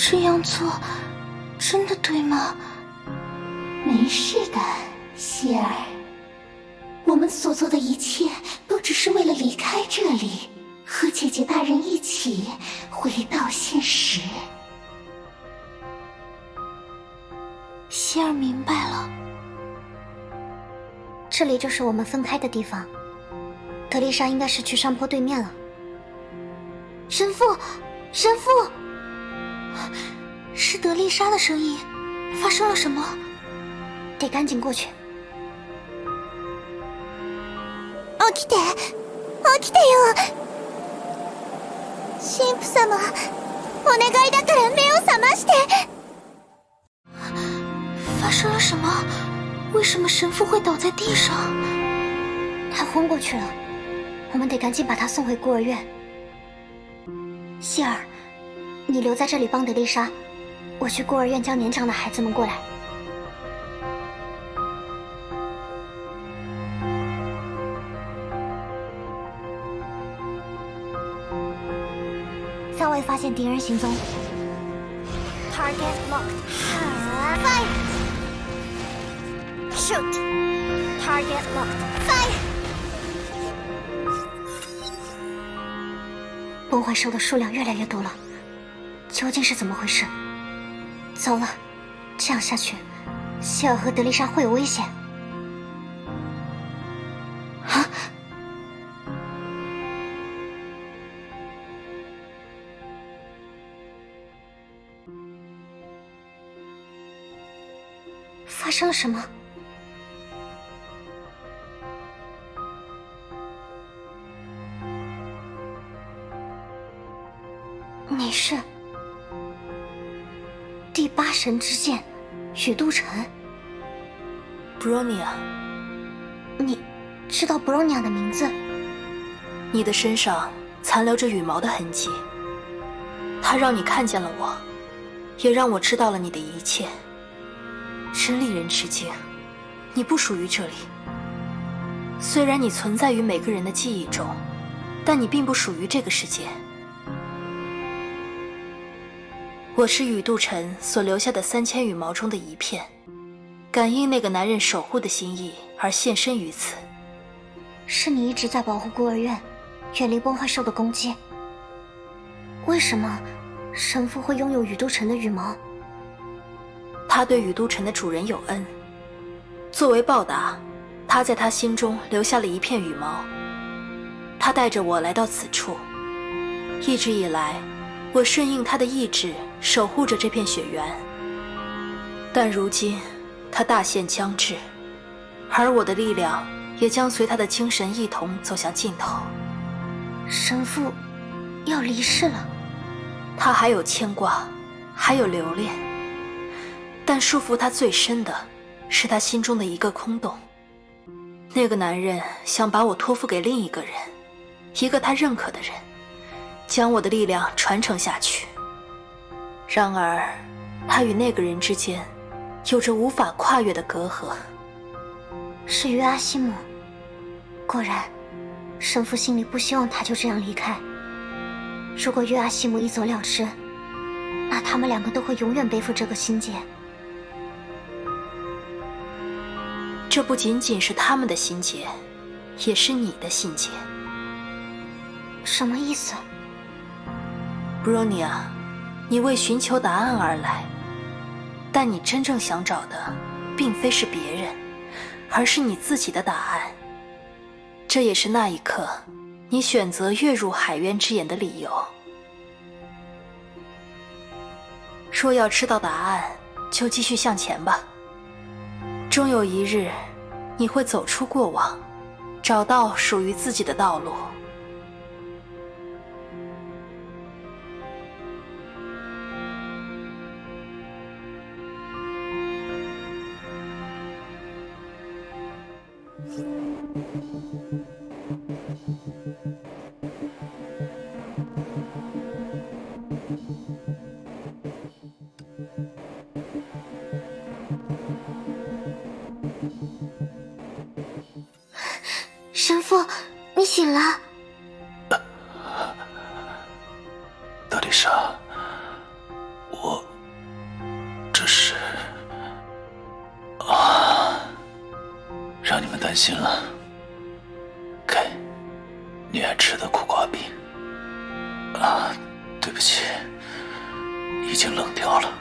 这样做真的对吗？没事的，希儿，我们所做的一切都只是为了离开这里，和姐姐大人一起回到现实。希儿明白了，这里就是我们分开的地方。德丽莎应该是去山坡对面了。神父，神父，是德丽莎的声音，发生了什么？得赶紧过去。起きて、起きてよ。神父様、お願いだから目を覚まして。发生了什么？为什么神父会倒在地上？他昏过去了，我们得赶紧把他送回孤儿院。希尔，你留在这里帮德丽莎，我去孤儿院叫年长的孩子们过来。暂未发现敌人行踪。Target locked. Fire. Shoot. Target locked. Fire. 崩坏兽的数量越来越多了，究竟是怎么回事？糟了，这样下去，希尔和德丽莎会有危险。啊！发生了什么？你是第八神之剑雨渡尘。布罗尼亚，你知道布罗尼亚的名字？你的身上残留着羽毛的痕迹，它让你看见了我，也让我知道了你的一切。真令人吃惊，你不属于这里。虽然你存在于每个人的记忆中，但你并不属于这个世界。我是雨渡尘所留下的3000羽毛中的一片，感应那个男人守护的心意而现身于此。是你一直在保护孤儿院，远离崩坏兽的攻击。为什么神父会拥有雨渡尘的羽毛？他对雨渡尘的主人有恩，作为报答，他在他心中留下了一片羽毛。他带着我来到此处，一直以来，我顺应他的意志，守护着这片雪原。但如今，他大限将至，而我的力量也将随他的精神一同走向尽头。神父要离世了，他还有牵挂，还有留恋，但束缚他最深的是他心中的一个空洞。那个男人想把我托付给另一个人，一个他认可的人，将我的力量传承下去。然而，他与那个人之间有着无法跨越的隔阂。是约阿西姆。果然，神父心里不希望他就这样离开。如果约阿西姆一走了之，那他们两个都会永远背负这个心结。这不仅仅是他们的心结，也是你的心结。什么意思？布罗尼亚，你为寻求答案而来，但你真正想找的并非是别人，而是你自己的答案。这也是那一刻你选择跃入海渊之眼的理由。若要知道答案，就继续向前吧。终有一日，你会走出过往，找到属于自己的道路。神父，你醒了。德丽莎，这是让你们担心了。给，你爱吃的苦瓜饼。对不起，已经冷掉了。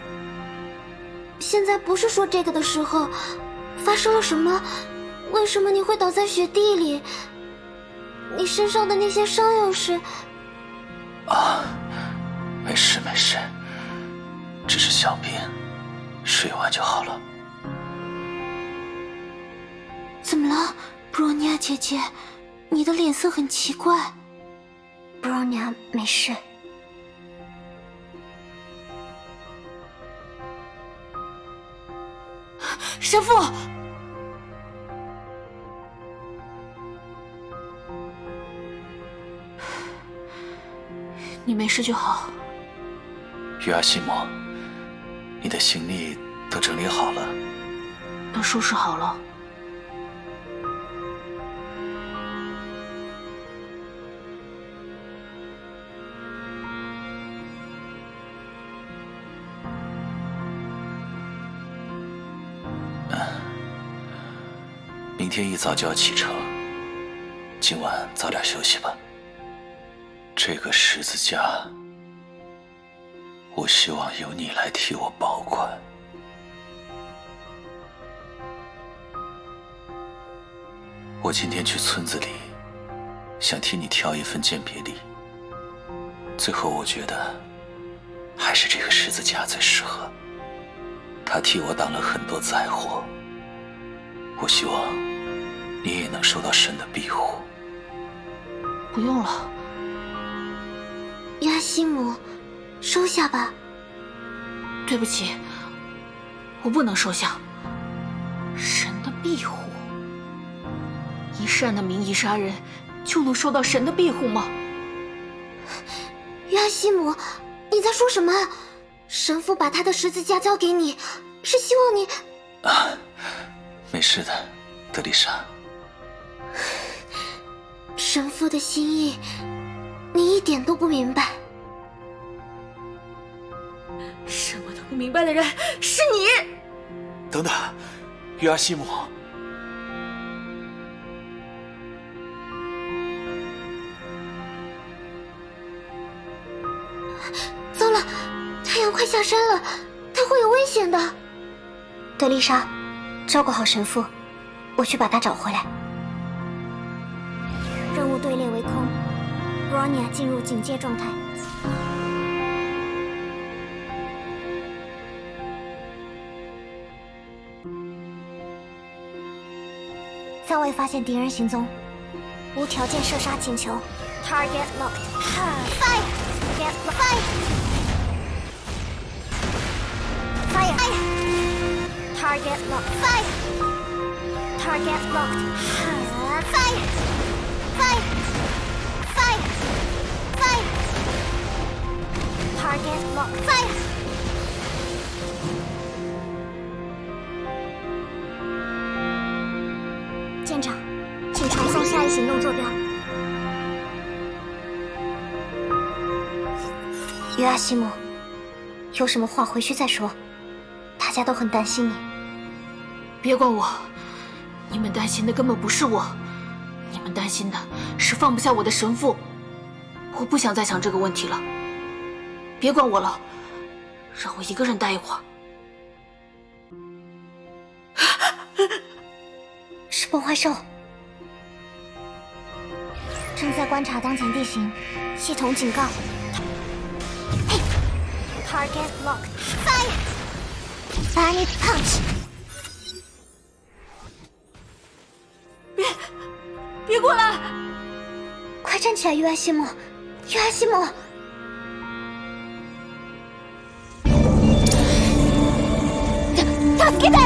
现在不是说这个的时候，发生了什么？为什么你会倒在雪地里？你身上的那些伤又是……没事没事，只是小病，睡完就好了。怎么了，布罗尼亚姐姐？你的脸色很奇怪。布罗尼亚没事。神父，你没事就好。约阿西莫，你的行李都整理好了？都收拾好了。明天一早就要启程，今晚早点休息吧。这个十字架，我希望由你来替我保管。我今天去村子里，想替你挑一份鉴别礼，最后我觉得还是这个十字架最适合。它替我挡了很多灾祸，我希望你也能受到神的庇护。不用了。亚西姆，收下吧。对不起，我不能收下。神的庇护，一善的名义杀人，就能受到神的庇护吗？亚西姆，你在说什么？神父把他的十字架交给你，是希望你……没事的，德丽莎。神父的心意，你一点都不明白。什么都不明白的人是你！等等，约阿西姆。糟了，太阳快下山了，他会有危险的。德丽莎，照顾好神父，我去把他找回来。任务队列为空，布罗尼亚进入警戒状态。暂未发现敌人行踪，无条件射杀请求。Target locked. Fire! Get fire! Fire! Target locked. Fire! Target locked. Fire! Fire! Fire! Fire! Target locked. Fire! 舰长，请传送下一行动坐标。约阿西姆，有什么话回去再说，大家都很担心你。别管我，你们担心的根本不是我，你们担心的是放不下我的神父。我不想再想这个问题了，别管我了，让我一个人待一会儿。是崩坏兽，正在观察当前地形，系统警告。嘿 ，Target locked. Fire! Panic punch. 过来！快站起来，约阿西姆！约阿西姆！助けて！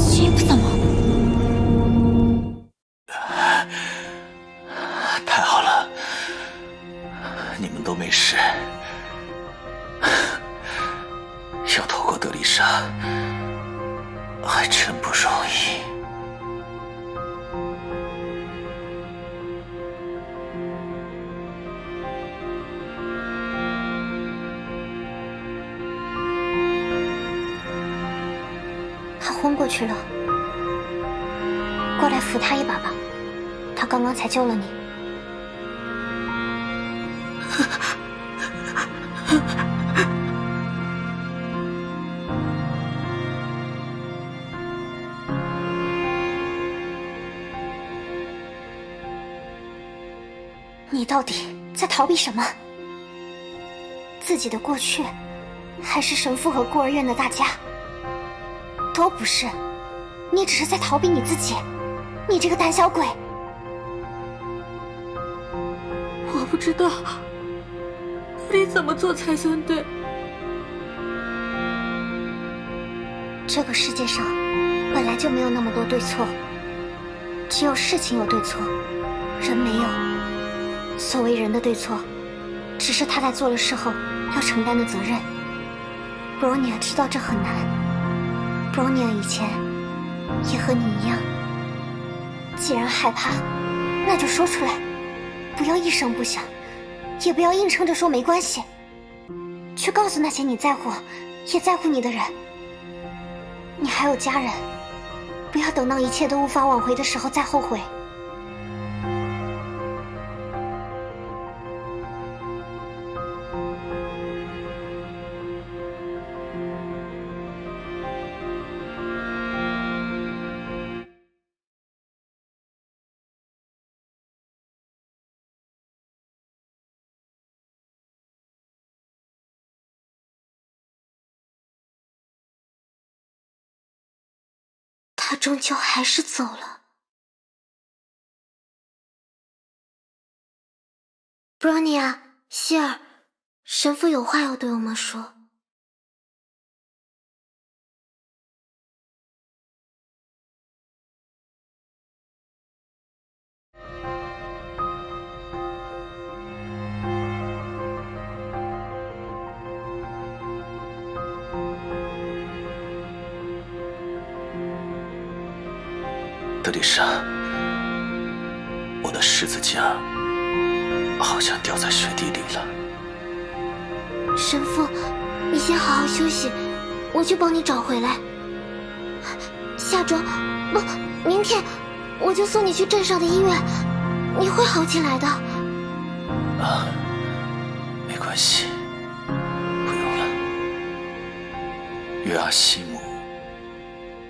神父様。太好了，你们都没事。要透过德丽莎，还真不容易。他昏过去了，过来扶他一把吧，他刚刚才救了你。你到底在逃避什么？自己的过去，还是神父和孤儿院的大家？都不是，你只是在逃避你自己，你这个胆小鬼！我不知道到底怎么做才算对。这个世界上本来就没有那么多对错，只有事情有对错，人没有。所谓人的对错，只是他在做了事后要承担的责任。布罗尼亚知道这很难，布罗尼亚以前也和你一样。既然害怕，那就说出来，不要一声不响，也不要硬撑着说没关系。去告诉那些你在乎也在乎你的人，你还有家人，不要等到一切都无法挽回的时候再后悔。他终究还是走了。布罗尼亚，希尔，神父有话要对我们说。德丽莎，我的柿子酱好像掉在雪地里了。神父，你先好好休息，我去帮你找回来。下周不，明天我就送你去镇上的医院，你会好起来的。啊，没关系，不用了。约阿西姆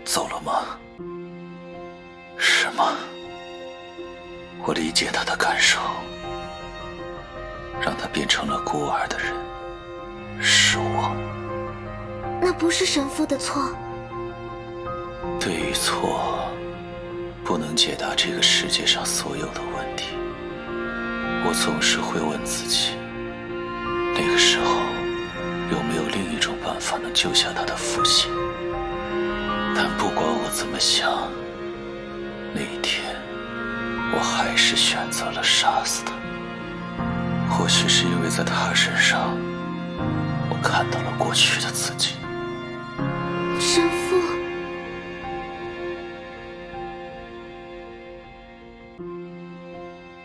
走了吗？是吗？我理解他的感受，让他变成了孤儿的人是我。那不是神父的错。对与错不能解答这个世界上所有的问题。我总是会问自己，那个时候有没有另一种办法能救下他的父亲？但不管我怎么想，那一天我还是选择了杀死他。或许是因为在他身上我看到了过去的自己。神父，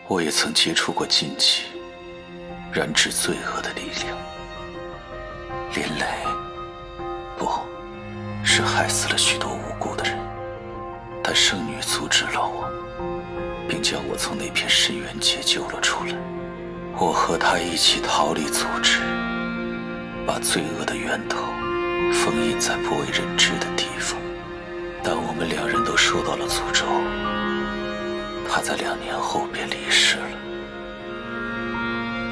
我也曾接触过禁忌，染指罪恶的力量。林雷，不，是害死了许多无辜的人。但圣女阻止了我，并将我从那片深渊解救了出来。我和她一起逃离组织，把罪恶的源头封印在不为人知的地方。但我们两人都受到了诅咒，她在2年后便离世了。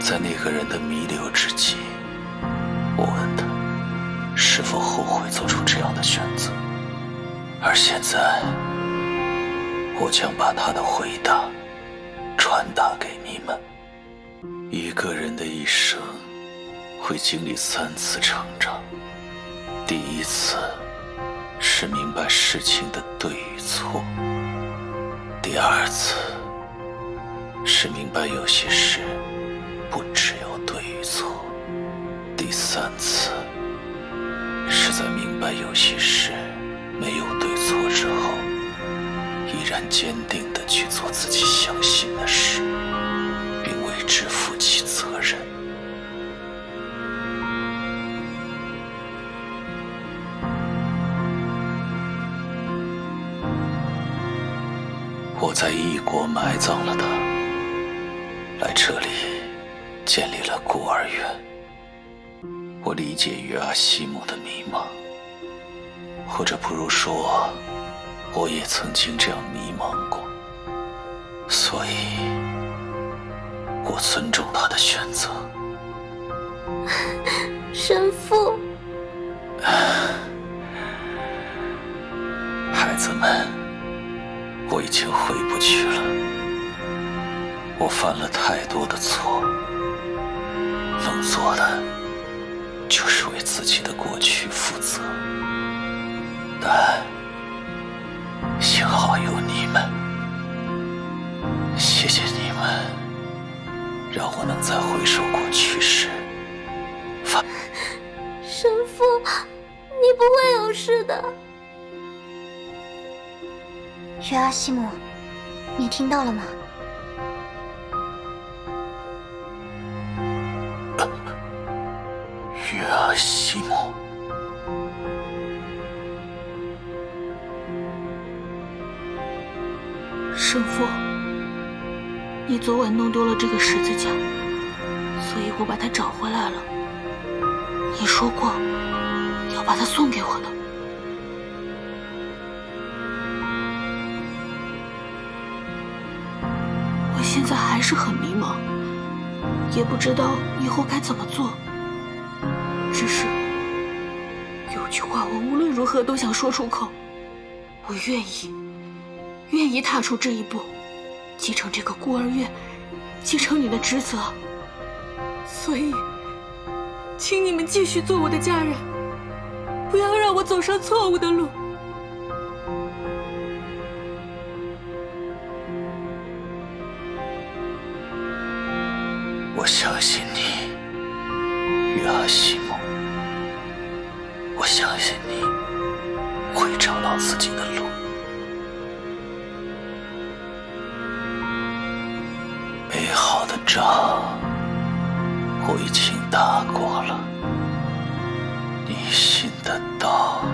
在那个人的弥留之际，我问他，是是否后悔做出这样的选择。而现在，我将把他的回答传达给你们。一个人的一生会经历3次成长。第一次是明白事情的对与错，第二次是明白有些事不只有对与错，第3次是在明白有些事没有对错之后，依然坚定地去做自己相信的事，并为之负起责任。我在异国埋葬了他，来这里建立了孤儿院。我理解约阿西姆的迷茫，或者不如说，我也曾经这样迷茫过，所以我尊重他的选择。神父，孩子们，我已经回不去了。我犯了太多的错，能做的就是为自己的过去负责。但幸好有你们，谢谢你们，让我能在回首过去时神父，你不会有事的。约阿西姆，你听到了吗？约阿西姆，神父，你昨晚弄丢了这个十字架，所以我把它找回来了。你说过要把它送给我的。我现在还是很迷茫，也不知道以后该怎么做。只是有句话我无论如何都想说出口，我愿意踏出这一步，继承这个孤儿院，继承你的职责。所以请你们继续做我的家人，不要让我走上错误的路。我相信你，约阿西姆，我相信你会找到自己的路。美好的仗我已经打过了，你信的道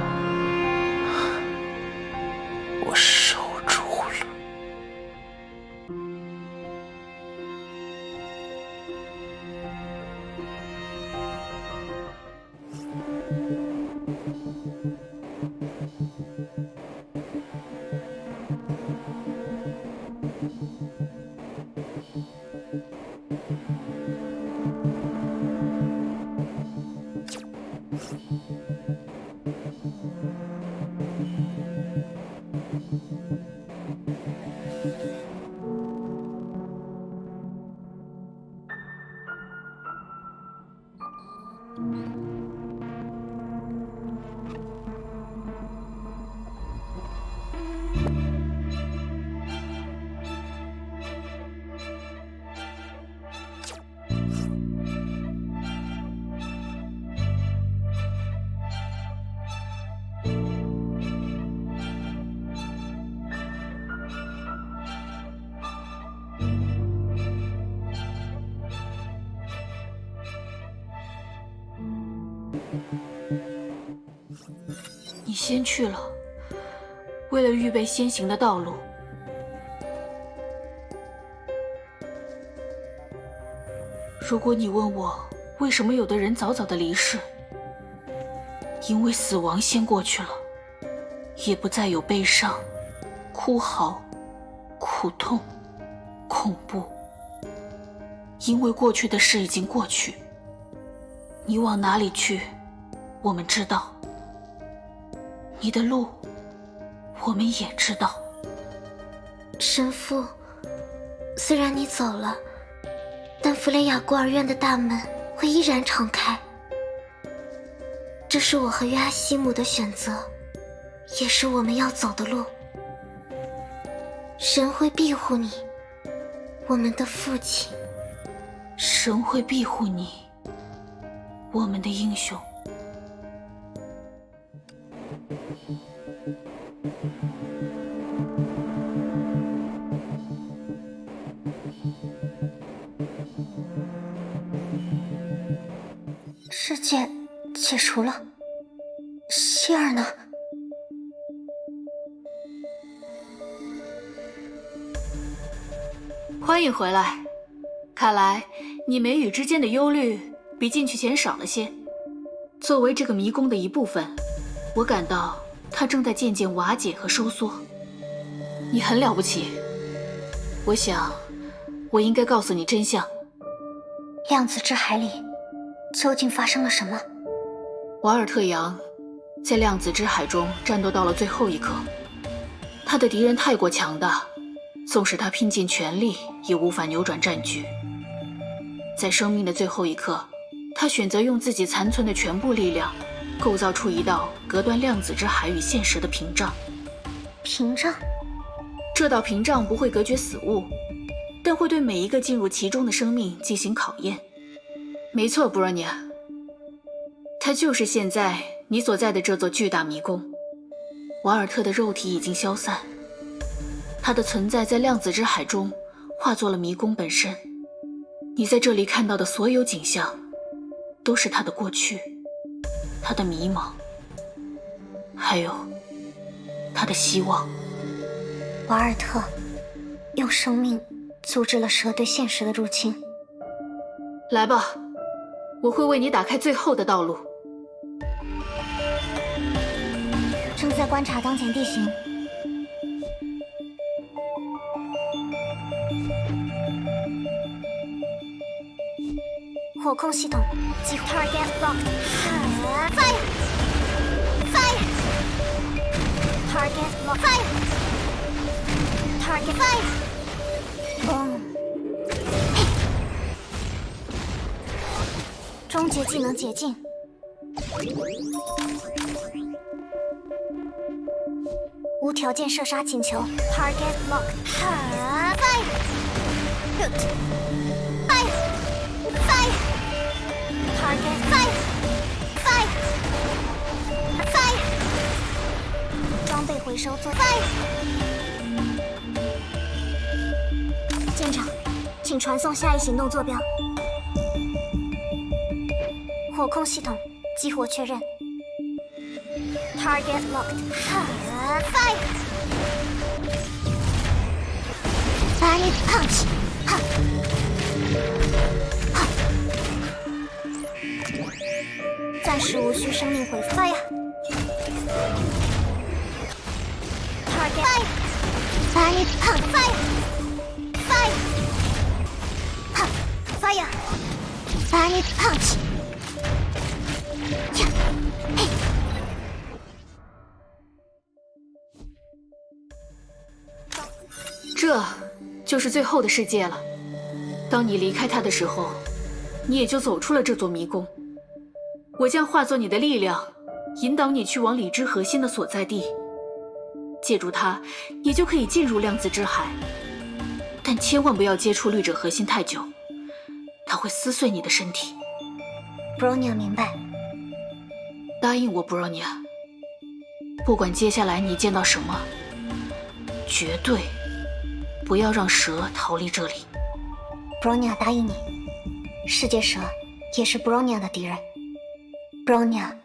我守住了。你先去了，为了预备先行的道路。如果你问我为什么有的人早早的离世，因为死亡先过去了，也不再有悲伤、哭嚎、苦痛、恐怖，因为过去的事已经过去，你往哪里去，我们知道。你的路，我们也知道。神父，虽然你走了，但弗雷亚孤儿院的大门会依然敞开。这是我和约阿西姆的选择，也是我们要走的路。神会庇护你，我们的父亲。神会庇护你，我们的英雄。世界解除了，希尔呢？欢迎回来。看来你眉宇之间的忧虑比进去前少了些。作为这个迷宫的一部分，我感到它正在渐渐瓦解和收缩。你很了不起，我想我应该告诉你真相。量子之海里究竟发生了什么？瓦尔特扬在量子之海中战斗到了最后一刻，他的敌人太过强大，纵使他拼尽全力也无法扭转战局。在生命的最后一刻，他选择用自己残存的全部力量，构造出一道隔断量子之海与现实的屏障。屏障？这道屏障不会隔绝死物，但会对每一个进入其中的生命进行考验。没错，布罗尼亚，它就是现在你所在的这座巨大迷宫。瓦尔特的肉体已经消散，他的存在在量子之海中化作了迷宫本身。你在这里看到的所有景象，都是他的过去，他的迷茫，还有他的希望。瓦尔特用生命阻止了蛇对现实的入侵。来吧，我会为你打开最后的道路。正在观察当前地形。火控系统激活 Target Locked Fire Fire Target Locked Fire Target Fire Boom 终结技能解禁。无条件射杀请求 Target Locked Fire Root Fire Fire Target Fire Fire Fire 装备回收做 Fire 舰长，请传送下一行动坐标。火控系统激活确认。Target locked. Fire! Fire punch! 哈！哈！暂时无需生命回复。Fire! Target fire! Fire punch! Fire! Fire! 哈 ！Fire! Fire punch! 呀！嘿！这就是最后的世界了。当你离开它的时候，你也就走出了这座迷宫。我将化作你的力量，引导你去往理智核心的所在地。借助它，你就可以进入量子之海。但千万不要接触律者核心太久，它会撕碎你的身体。Bronya 明白。答应我，Bronya，不管接下来你见到什么，绝对不要让蛇逃离这里。Bronya 答应你，世界蛇也是 Bronya 的敌人。Bronya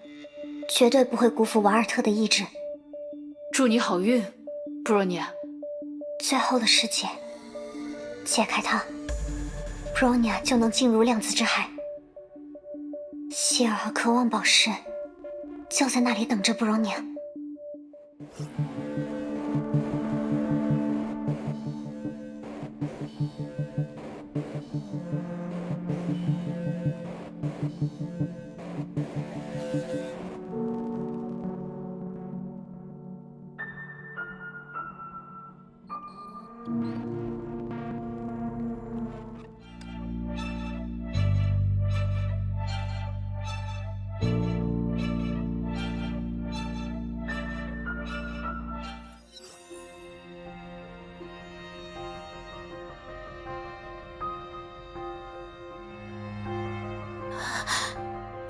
绝对不会辜负瓦尔特的意志。祝你好运 ，Bronya。最后的世界，解开它 ，Bronya 就能进入量子之海。希尔和渴望宝石就在那里等着 Bronya。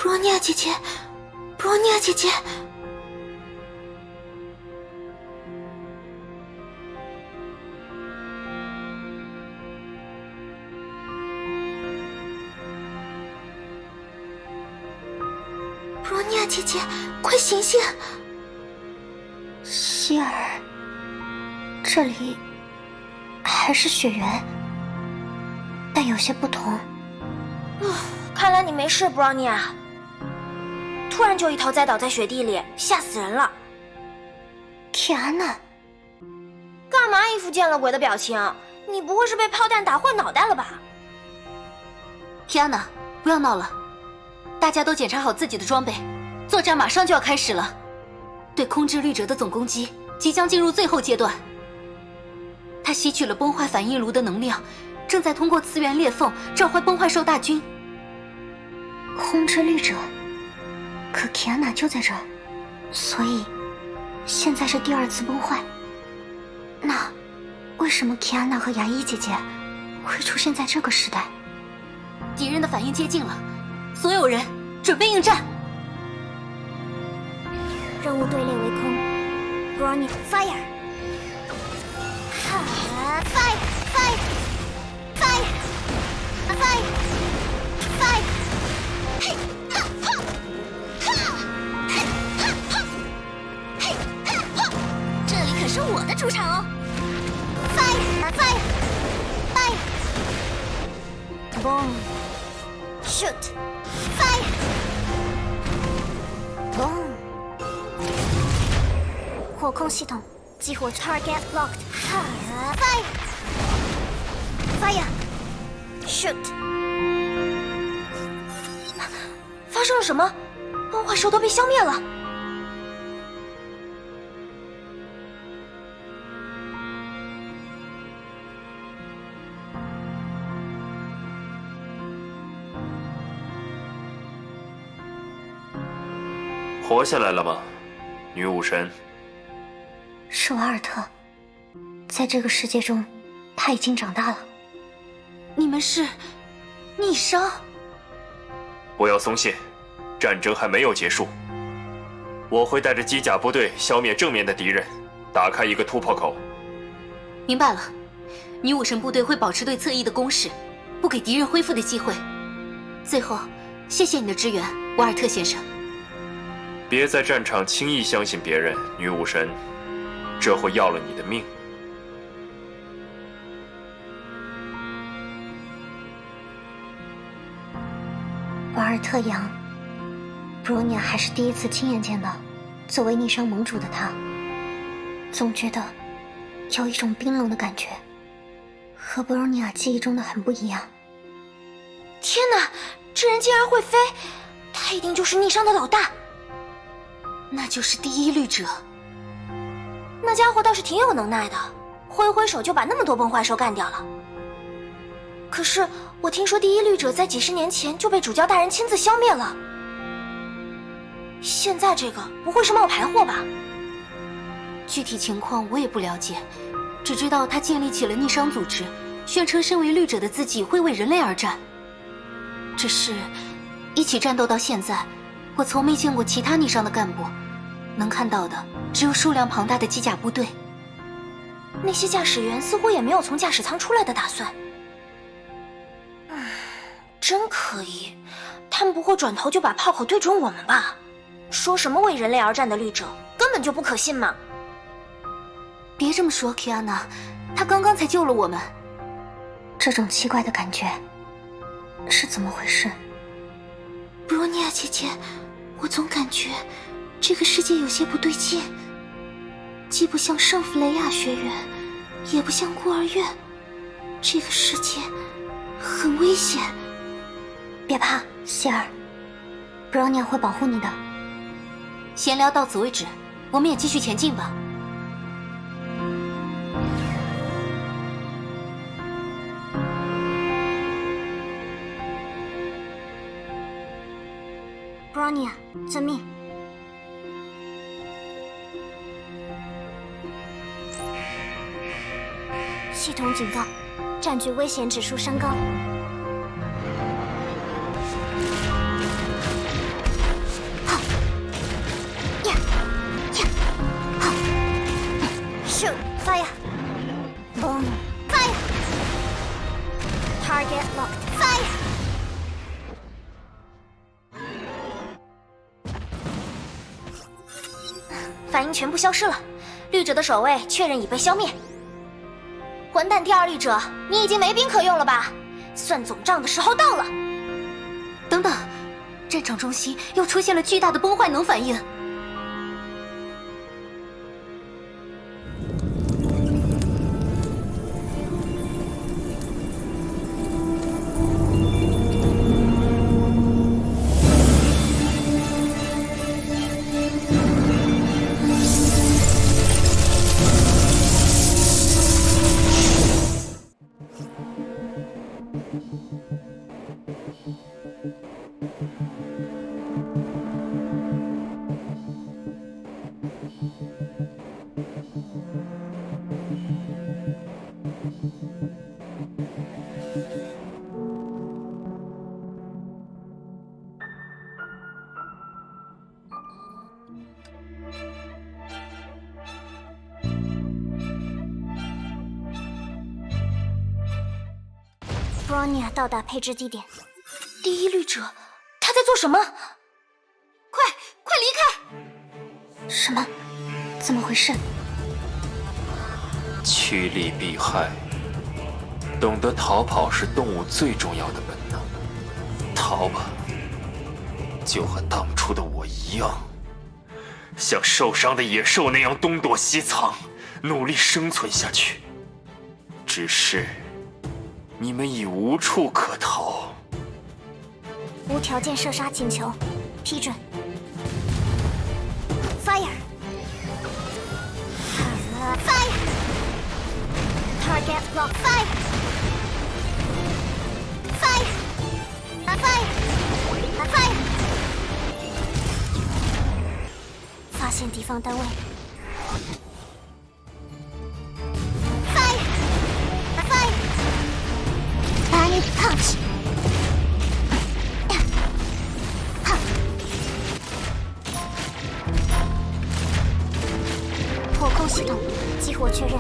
布罗尼亚姐姐，布罗尼亚姐姐。布罗尼亚姐姐，快醒醒！希尔，这里还是雪原，但有些不同。看来你没事，布朗尼亚。突然就一头栽倒在雪地里，吓死人了。提安娜，干嘛一副见了鬼的表情？你不会是被炮弹打坏脑袋了吧？提安娜，不要闹了，大家都检查好自己的装备，作战马上就要开始了。对空之律者的总攻击即将进入最后阶段。他吸取了崩坏反应炉的能量，正在通过次元裂缝召唤崩坏兽大军。空之律者，可提安娜就在这儿，所以现在是第二次崩坏。那为什么提安娜和牙医姐姐会出现在这个时代？敌人的反应接近了，所有人准备应战。任务队列为空 ，Brony fire， 哈 fire fire fire fire fire， 嘿哈哈哈嘿哈哈嘿哈哈，这里可是我的主场哦 ！fire fire fire boom shoot fire boom。火控系统激活 target locked fire fire shoot。 发生了什么？崩坏兽都被消灭了。活下来了吗，女武神？是瓦尔特，在这个世界中，他已经长大了。你们是逆商？不要松懈，战争还没有结束。我会带着机甲部队消灭正面的敌人，打开一个突破口。明白了，女武神部队会保持对侧翼的攻势，不给敌人恢复的机会。最后，谢谢你的支援，瓦尔特先生。别在战场轻易相信别人，女武神。这会要了你的命。瓦尔特扬，布罗尼亚还是第一次亲眼见到，作为逆商盟主的他，总觉得有一种冰冷的感觉，和布罗尼亚记忆中的很不一样。天哪，这人竟然会飞，他一定就是逆商的老大。那就是第一律者。那家伙倒是挺有能耐的，挥挥手就把那么多崩坏兽干掉了。可是我听说第一律者在几十年前就被主教大人亲自消灭了，现在这个不会是冒牌货吧？具体情况我也不了解，只知道他建立起了逆商组织，宣称身为律者的自己会为人类而战。只是一起战斗到现在，我从没见过其他逆商的干部，能看到的只有数量庞大的机甲部队。那些驾驶员似乎也没有从驾驶舱出来的打算。真可疑，他们不会转头就把炮口对准我们吧？说什么为人类而战的律者，根本就不可信嘛！别这么说，基安娜，他刚刚才救了我们。这种奇怪的感觉是怎么回事？布罗尼亚姐姐，我总感觉这个世界有些不对劲，既不像圣弗雷亚学院，也不像孤儿院，这个世界很危险。别怕，希尔，布罗尼亚会保护你的。闲聊到此为止，我们也继续前进吧。布罗尼亚，遵命。系统警告，占据危险指数升高。Shoot! Fire! Boom! Fire! Target locked. Fire! 反应全部消失了，绿者的守卫确认已被消灭。混蛋第二绿者，你已经没兵可用了吧？算总账的时候到了。等等，战场中心又出现了巨大的崩坏能反应。Bronya 到达配置地点。第一绿者，他在做什么？快离开！什么？怎么回事？趋利避害，懂得逃跑是动物最重要的本能。逃吧，就和当初的我一样，像受伤的野兽那样东躲西藏，努力生存下去。只是你们已无处可逃。无条件射杀请求，批准。Fire! Fire! Target lock! Fire! Fire! Fire! Fire! 发现敌方单位。Fire! Fire! Panic punch! 破空系统激活确认。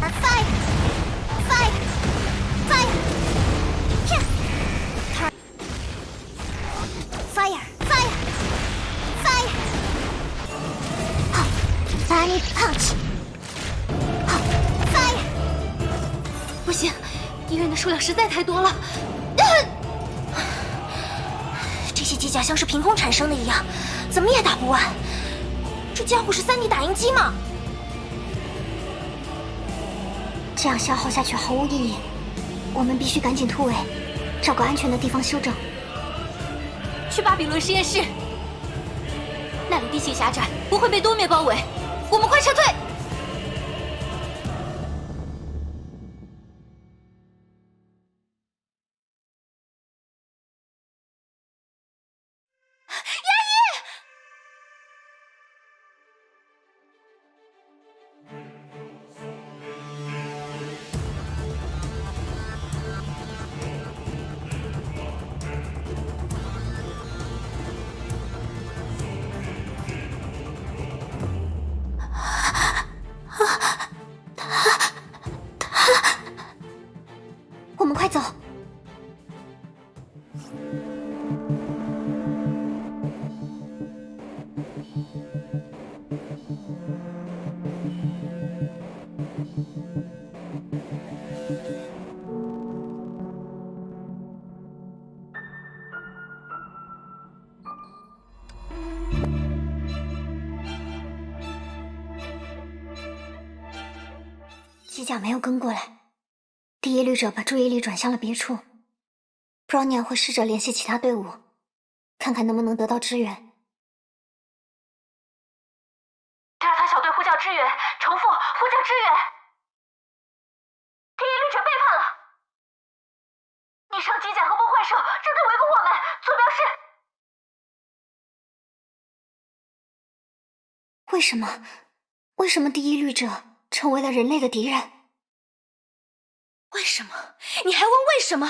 Fire! Fire! Fire! Fire! Fire! Fire! Panic punch! Fire! 不行，敌人的数量实在太多了。这些机甲像是凭空产生的一样，怎么也打不完。这家伙是3D 打印机吗？这样消耗下去毫无意义，我们必须赶紧突围，找个安全的地方休整。去巴比伦实验室，那里地形狭窄，不会被多面包围。我们快撤退！我们快走！机甲没有跟过来，第一绿者把注意力转向了别处。Bronya 会试着联系其他队伍，看看能不能得到支援。第2团小队呼叫支援，重复呼叫支援。第一绿者背叛了，以上机甲和崩坏兽正在围攻我们，坐标是。为什么第一绿者成为了人类的敌人？为什么？你还问为什么？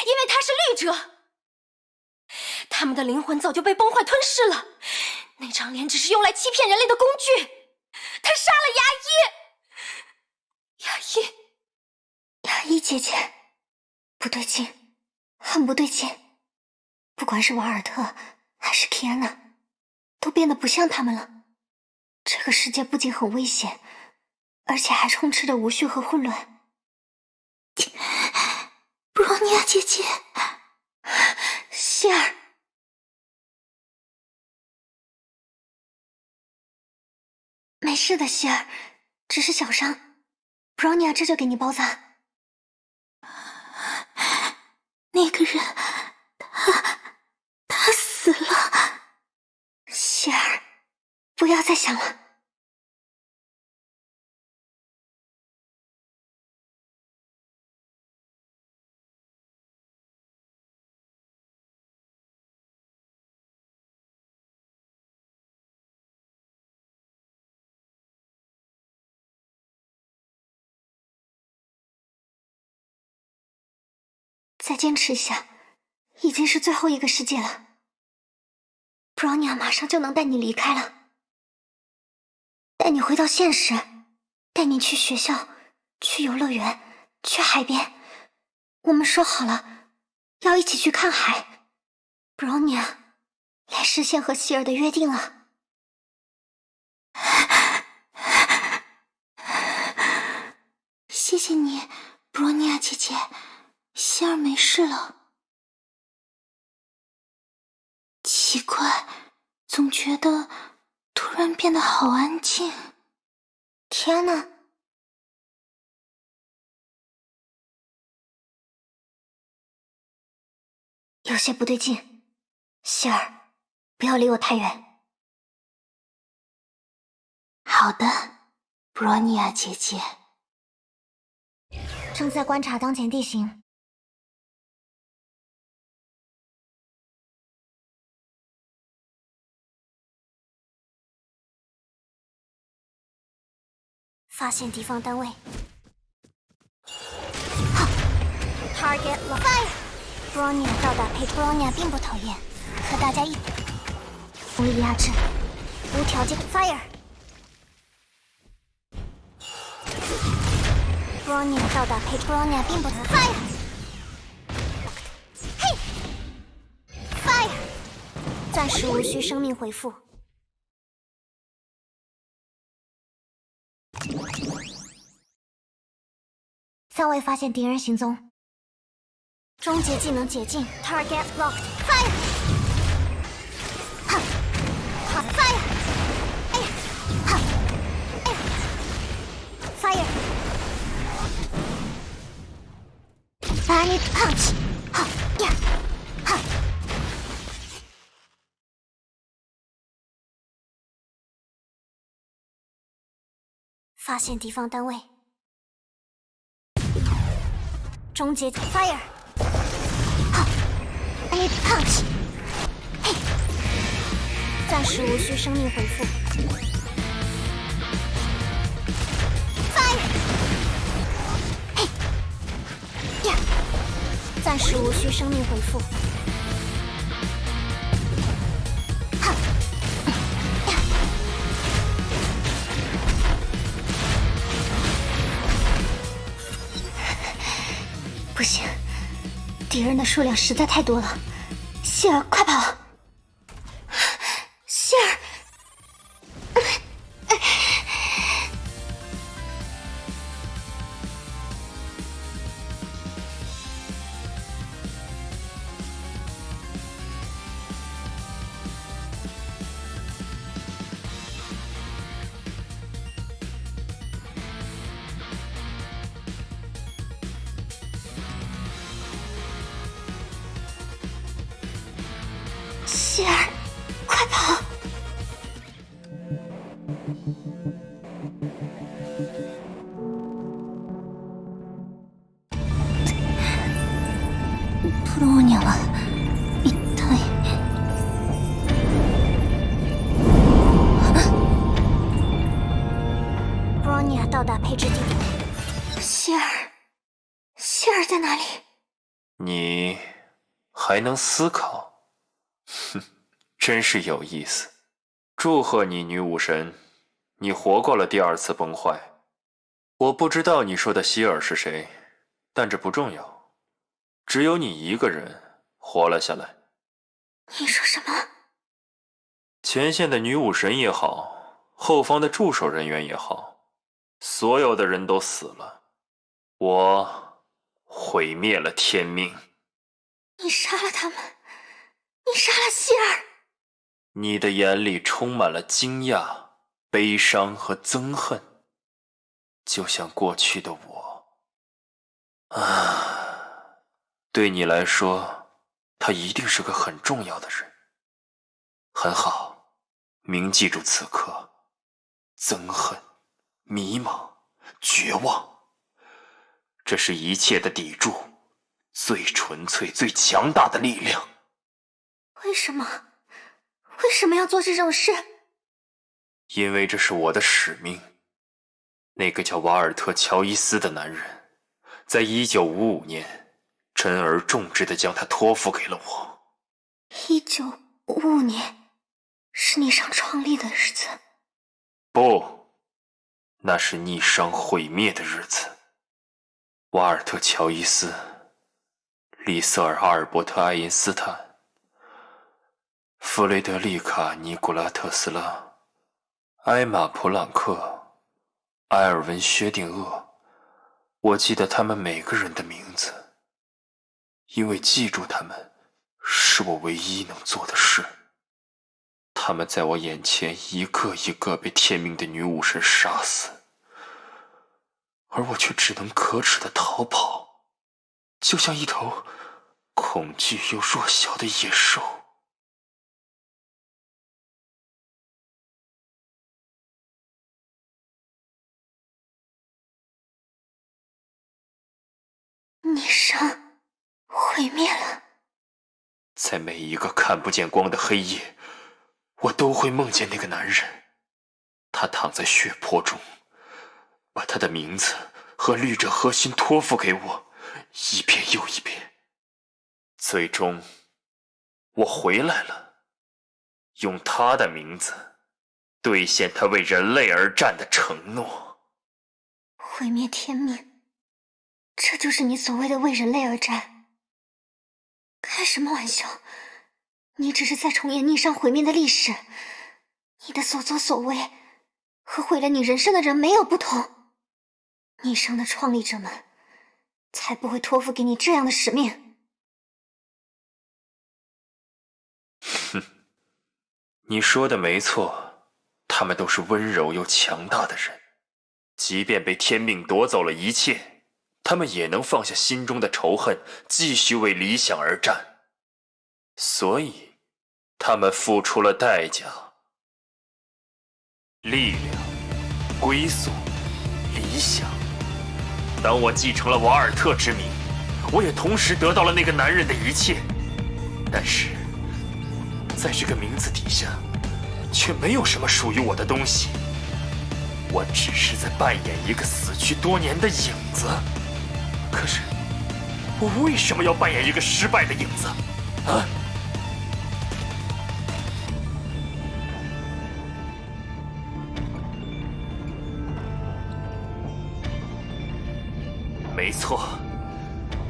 因为他是绿者，他他们的灵魂早就被崩坏吞噬了。那张脸只是用来欺骗人类的工具。他杀了牙医。牙医姐姐，不对劲，很不对劲。不管是瓦尔特还是提安娜，都变得不像他们了。这个世界不仅很危险，而且还充斥着无序和混乱。布罗尼亚姐姐，希尔，没事的，希尔，只是小伤。布罗尼亚这就给你包扎。那个人，他死了。希尔，不要再想了。再坚持一下，已经是最后一个世界了。布朗尼亚马上就能带你离开了，带你回到现实，带你去学校，去游乐园，去海边。我们说好了，要一起去看海。布朗尼亚，来实现和希尔的约定了。谢谢你，布罗尼亚姐姐。希尔没事了。奇怪，总觉得突然变得好安静。天哪！有些不对劲，希尔，不要离我太远。好的，布罗尼亚姐姐。正在观察当前地形。发现敌方单位。好 ，Target Fire。布罗尼亚到达配置。布罗尼亚并不讨厌，和大家一无力压制，无条件 Fire。布罗尼亚到达配置。布罗尼亚并不讨厌 Fire。嘿 ，Fire。暂时无需生命回复。3位发现敌人行踪，终结技能解禁 ，Target Locked Fire， 哈，哈 Fire， 哎呀，哈，哎呀 ，Fire， Panic Punch， 哈呀，哈，发现敌方单位。终结 Fire， 好 ，I need punch， 嘿，暂时无需生命回复 ，Fire， 嘿，呀，暂时无需生命回复，好，呀，不行，敌人的数量实在太多了。希尔，快跑！希尔，希尔，快跑！プローニャは一体。布罗尼亚到达配置地点。希尔，希尔在哪里？你还能思考？真是有意思。祝贺你，女武神，你活过了第2次崩坏。我不知道你说的希尔是谁，但这不重要，只有你一个人活了下来。你说什么？前线的女武神也好，后方的驻守人员也好，所有的人都死了，我毁灭了天命。你杀了他们，你杀了希尔。你的眼里充满了惊讶、悲伤和憎恨，就像过去的我。对你来说，他一定是个很重要的人。很好，铭记住此刻。憎恨、迷茫、绝望，这是一切的砥柱，最纯粹、最强大的力量。为什么？为什么要做这种事？因为这是我的使命。那个叫瓦尔特·乔伊斯的男人，在1955年，珍而重之地将他托付给了我。1955年，是逆商创立的日子。不，那是逆商毁灭的日子。瓦尔特·乔伊斯、利瑟尔·阿尔伯特·爱因斯坦、弗雷德丽卡·尼古拉特斯拉、埃玛·普朗克、埃尔文·薛定谔，我记得他们每个人的名字，因为记住他们是我唯一能做的事。他们在我眼前一个一个被天命的女武神杀死，而我却只能可耻地逃跑，就像一头恐惧又弱小的野兽。逆商毁灭了。在每一个看不见光的黑夜，我都会梦见那个男人。他躺在血泊中，把他的名字和律者核心托付给我，一遍又一遍。最终，我回来了，用他的名字兑现他为人类而战的承诺。毁灭天命，这就是你所谓的为人类而战？开什么玩笑！你只是在重演逆商毁灭的历史，你的所作所为和毁了你人生的人没有不同。逆商的创立者们才不会托付给你这样的使命。哼，你说的没错，他们都是温柔又强大的人，即便被天命夺走了一切，他们也能放下心中的仇恨，继续为理想而战。所以，他们付出了代价。力量、归宿、理想。当我继承了瓦尔特之名，我也同时得到了那个男人的一切。但是，在这个名字底下，却没有什么属于我的东西。我只是在扮演一个死去多年的影子。可是，我为什么要扮演一个失败的影子？啊？没错，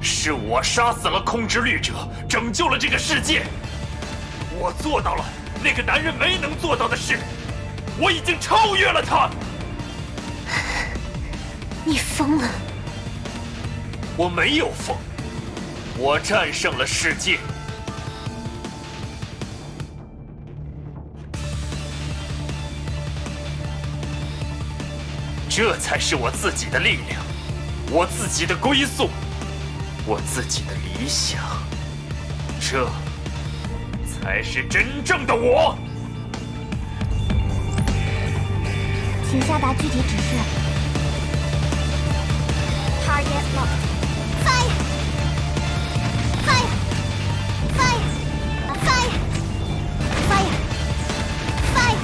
是我杀死了空之律者，拯救了这个世界。我做到了那个男人没能做到的事，我已经超越了他。你疯了！我没有疯，我战胜了世界。这才是我自己的力量，我自己的归宿，我自己的理想，这才是真正的我。请下达具体指示。Target locked. Fire! Fire! Fire! Fire! Fire! Fire!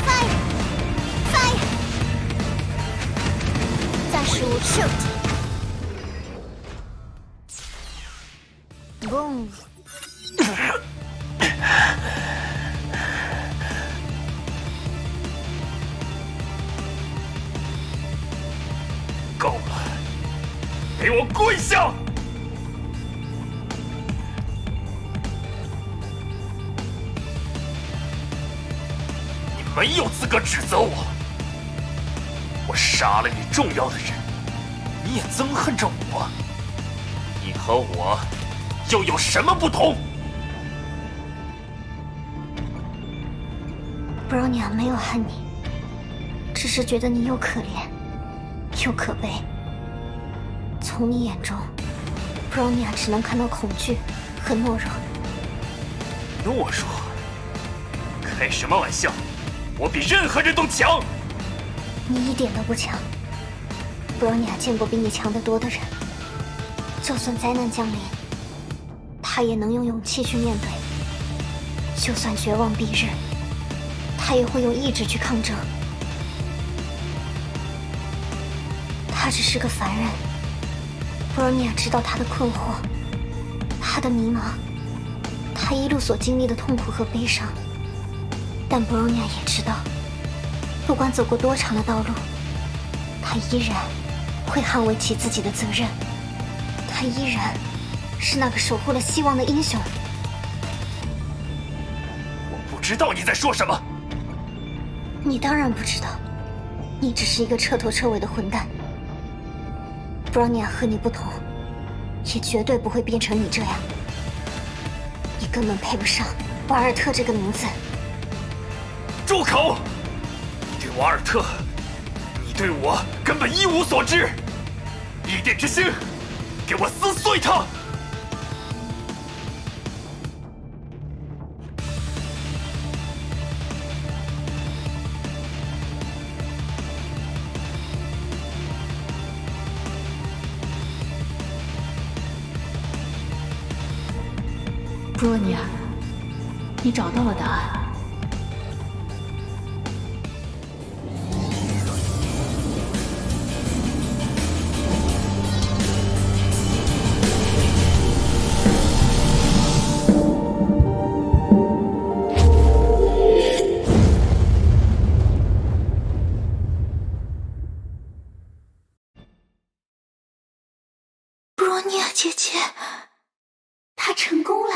Fire! Fire! 暂时无 shoot. Boom. 我跪下！你没有资格指责我。我杀了你重要的人，你也憎恨着我。你和我又有什么不同？布罗尼亚没有恨你，只是觉得你又可怜又可悲。从你眼中，布罗尼亚只能看到恐惧和懦弱。懦弱？开什么玩笑！我比任何人都强。你一点都不强。布罗尼亚见过比你强得多的人，就算灾难降临，他也能用勇气去面对；就算绝望逼日，他也会用意志去抗争。他只是个凡人，布罗尼亚知道他的困惑，他的迷茫，他一路所经历的痛苦和悲伤。但布罗尼亚也知道，不管走过多长的道路，他依然会捍卫起自己的责任。他依然是那个守护了希望的英雄。我不知道你在说什么。你当然不知道，你只是一个彻头彻尾的混蛋。布罗尼亚和你不同，也绝对不会变成你这样。你根本配不上瓦尔特这个名字。住口！你对瓦尔特，你对我根本一无所知。一电之星，给我撕碎它！布洛尼亚，你找到了答案。布罗尼亚姐姐，她成功了，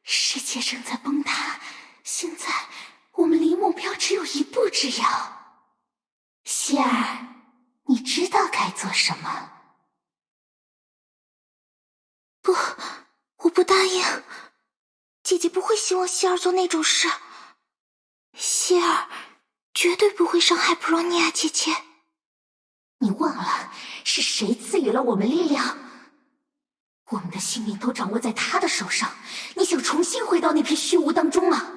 世界正在崩塌，现在我们离目标只有一步之遥。希尔，你知道该做什么？不，我不答应。姐姐不会希望希尔做那种事。希尔绝对不会伤害布罗尼亚姐姐。你忘了是谁赐予了我们力量？我们的性命都掌握在他的手上，你想重新回到那片虚无当中吗？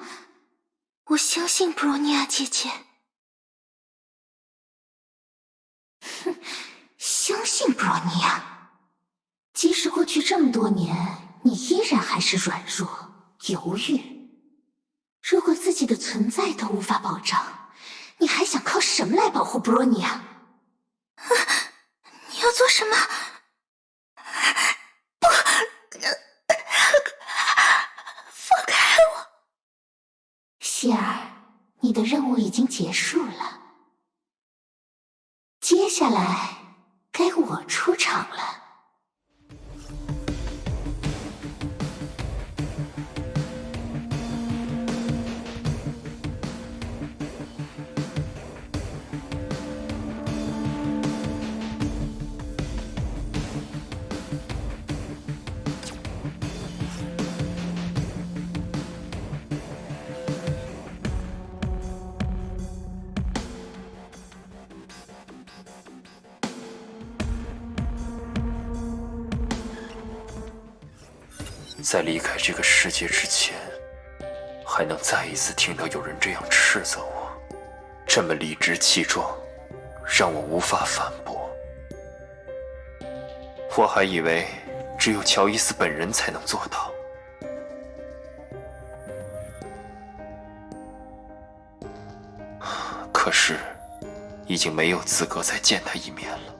我相信布罗尼亚姐姐。哼，相信布罗尼亚？即使过去这么多年，你依然还是软弱、犹豫。如果自己的存在都无法保障，你还想靠什么来保护布罗尼亚？你要做什么？放开我！希尔，你的任务已经结束了，接下来该我出场了。在离开这个世界之前，还能再一次听到有人这样斥责我，这么理直气壮，让我无法反驳。我还以为只有乔伊斯本人才能做到。可是，已经没有资格再见他一面了。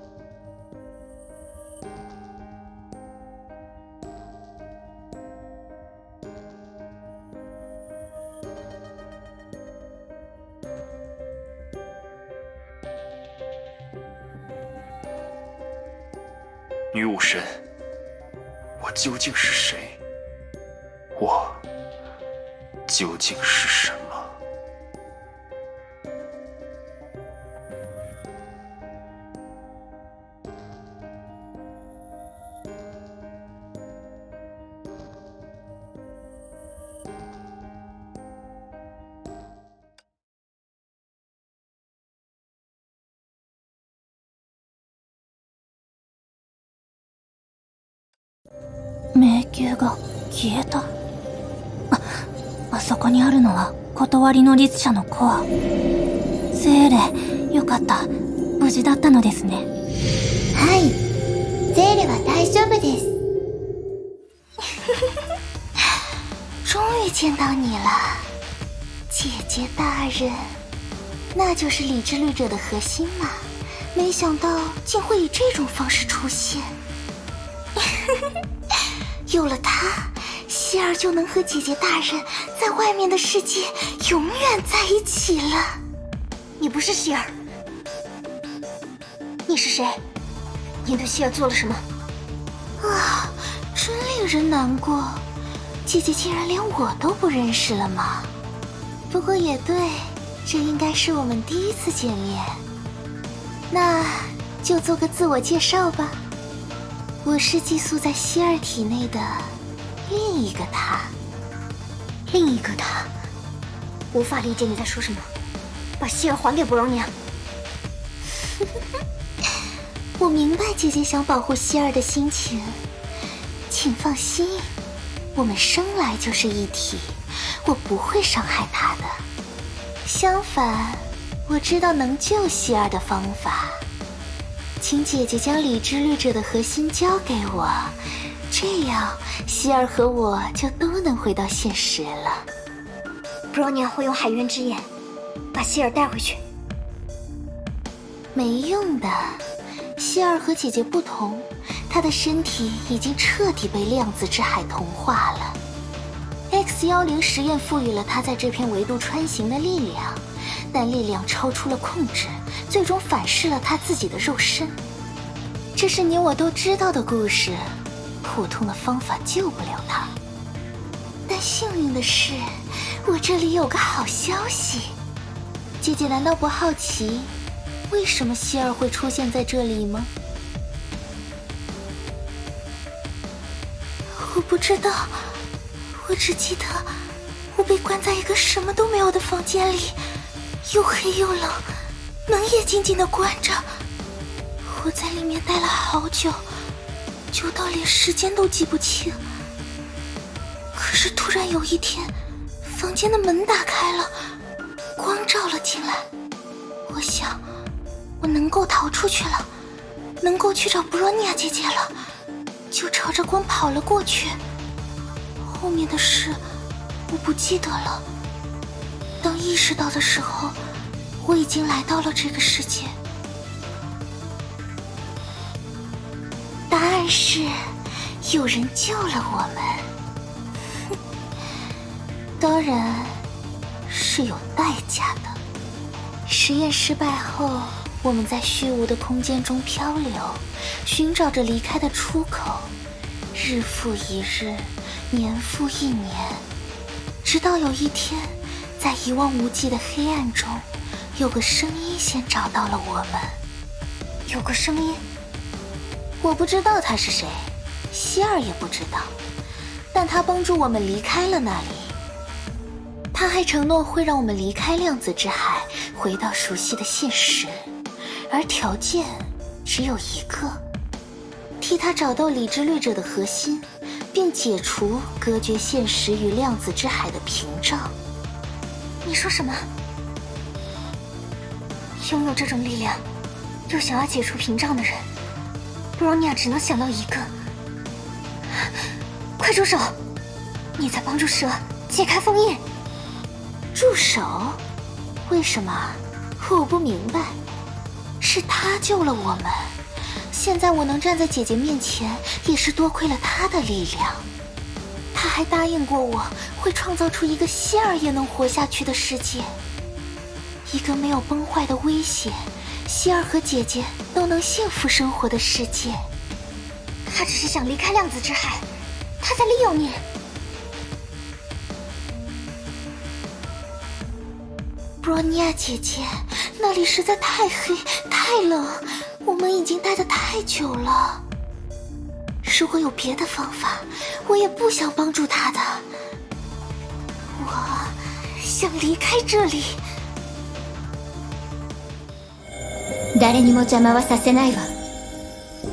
女武神，我究竟是谁？我究竟是什么？迷宮が消えた。あそこにあるのは断りの律者のコア。ゼーレ、よかった。無事だったのですね。はい。ゼーレは大丈夫です。终于见到你了，姐姐大人。那就是理智律者的核心嘛，没想到竟会以这种方式出现。有了它，希儿就能和姐姐大人在外面的世界永远在一起了。你不是希儿，你是谁？你对希儿做了什么？啊，真令人难过，姐姐竟然连我都不认识了吗？不过也对，这应该是我们第一次见面。那就做个自我介绍吧。我是寄宿在希儿体内的另一个他。另一个他？无法理解你在说什么。把希儿还给博荣娘。我明白姐姐想保护希儿的心情，请放心，我们生来就是一体，我不会伤害她的。相反，我知道能救希儿的方法。请姐姐将理智律者的核心交给我，这样希儿和我就都能回到现实了。博荣娘会用海渊之眼把希儿带回去。没用的，希儿和姐姐不同，她的身体已经彻底被量子之海同化了。X10实验赋予了她在这片维度穿行的力量，但力量超出了控制，最终反噬了她自己的肉身。这是你我都知道的故事，普通的方法救不了她。但幸运的是，我这里有个好消息。姐姐难道不好奇，为什么希儿会出现在这里吗？我不知道，我只记得我被关在一个什么都没有的房间里，又黑又冷，门也紧紧地关着。我在里面待了好久，久到连时间都记不清。可是突然有一天，房间的门打开了，光照了进来。我想我能够逃出去了，能够去找布罗尼亚姐姐了，就朝着光跑了过去。后面的事我不记得了。当意识到的时候，我已经来到了这个世界。答案是有人救了我们，当然是有代价的。实验失败后，我们在虚无的空间中漂流，寻找着离开的出口，日复一日，年复一年，直到有一天，在一望无际的黑暗中，有个声音先找到了我们。有个声音，我不知道他是谁，希儿也不知道，但他帮助我们离开了那里。他还承诺会让我们离开量子之海，回到熟悉的现实，而条件只有一个：替他找到理智律者的核心，并解除隔绝现实与量子之海的屏障。你说什么？拥有这种力量，又想要解除屏障的人，布罗尼亚只能想到一个。快住手！你在帮助蛇解开封印。住手？为什么？我不明白。是他救了我们，现在我能站在姐姐面前，也是多亏了他的力量。他还答应过我，会创造出一个希儿也能活下去的世界，一个没有崩坏的威胁，希儿和姐姐都能幸福生活的世界。他只是想离开量子之海，他在利用你。布罗尼亚姐姐，那里实在太黑太冷，我们已经待得太久了。如果有别的方法，我也不想帮助他的。我想离开这里。誰にも邪魔はさせないわ。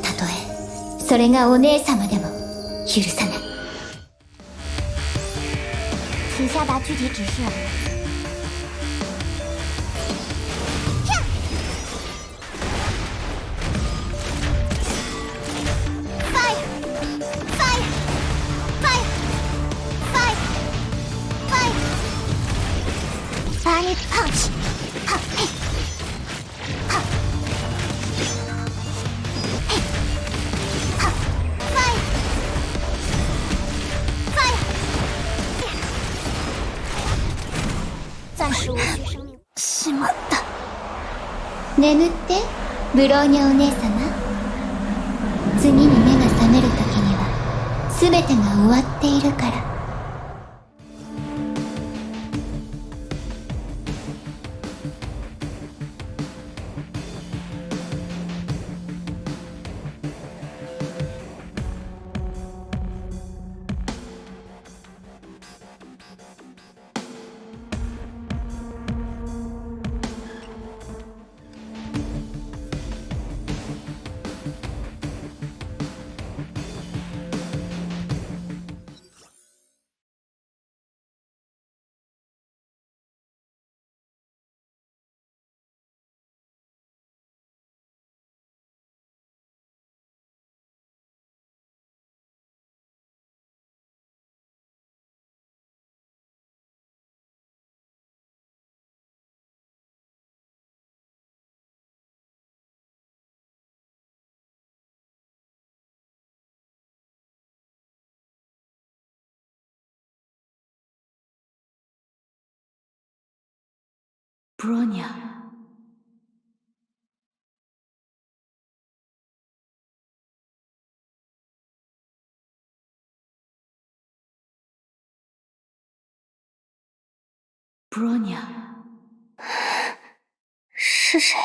たとえそれがお姉様でも許さない。请下达具体指示。Bionic Punch！ 哈嘿，哈，嘿，哈 ，Fire！ 暂时无需生命。しまった。眠ってブローニャお姉様。次に目が覚める時には全てが終わっているから。布罗尼亚，布罗尼亚，是谁？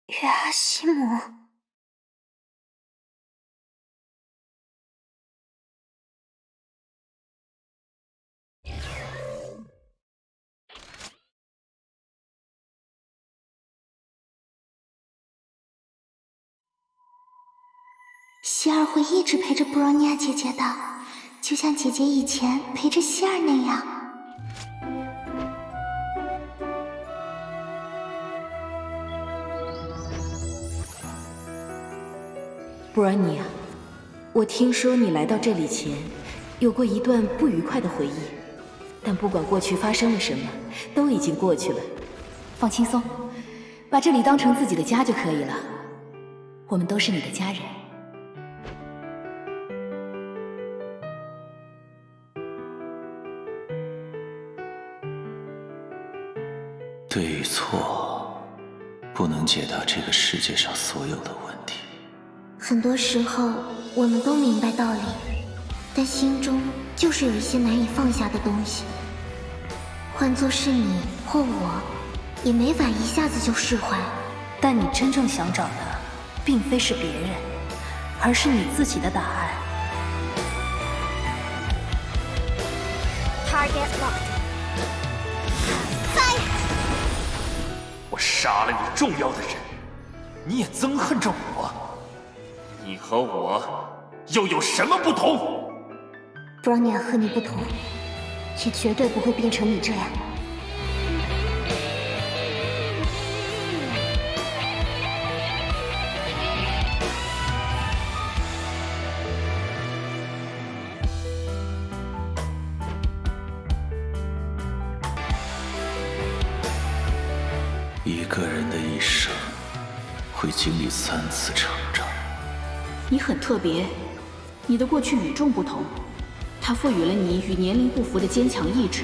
月阿西姆。希儿会一直陪着布罗尼亚姐姐的，就像姐姐以前陪着希儿那样。布尔尼亚，我听说你来到这里前，有过一段不愉快的回忆，但不管过去发生了什么，都已经过去了。放轻松，把这里当成自己的家就可以了。我们都是你的家人。对与错，不能解答这个世界上所有的问题。很多时候，我们都明白道理，但心中就是有一些难以放下的东西。换作是你或我，也没法一下子就释怀。但你真正想找的，并非是别人，而是你自己的答案。Target locked. Fire! 我杀了你重要的人，你也憎恨着我。你和我又有什么不同？布罗尼亚和你不同，也绝对不会变成你这样。一个人的一生会经历3次成长。你很特别，你的过去与众不同，它赋予了你与年龄不符的坚强意志。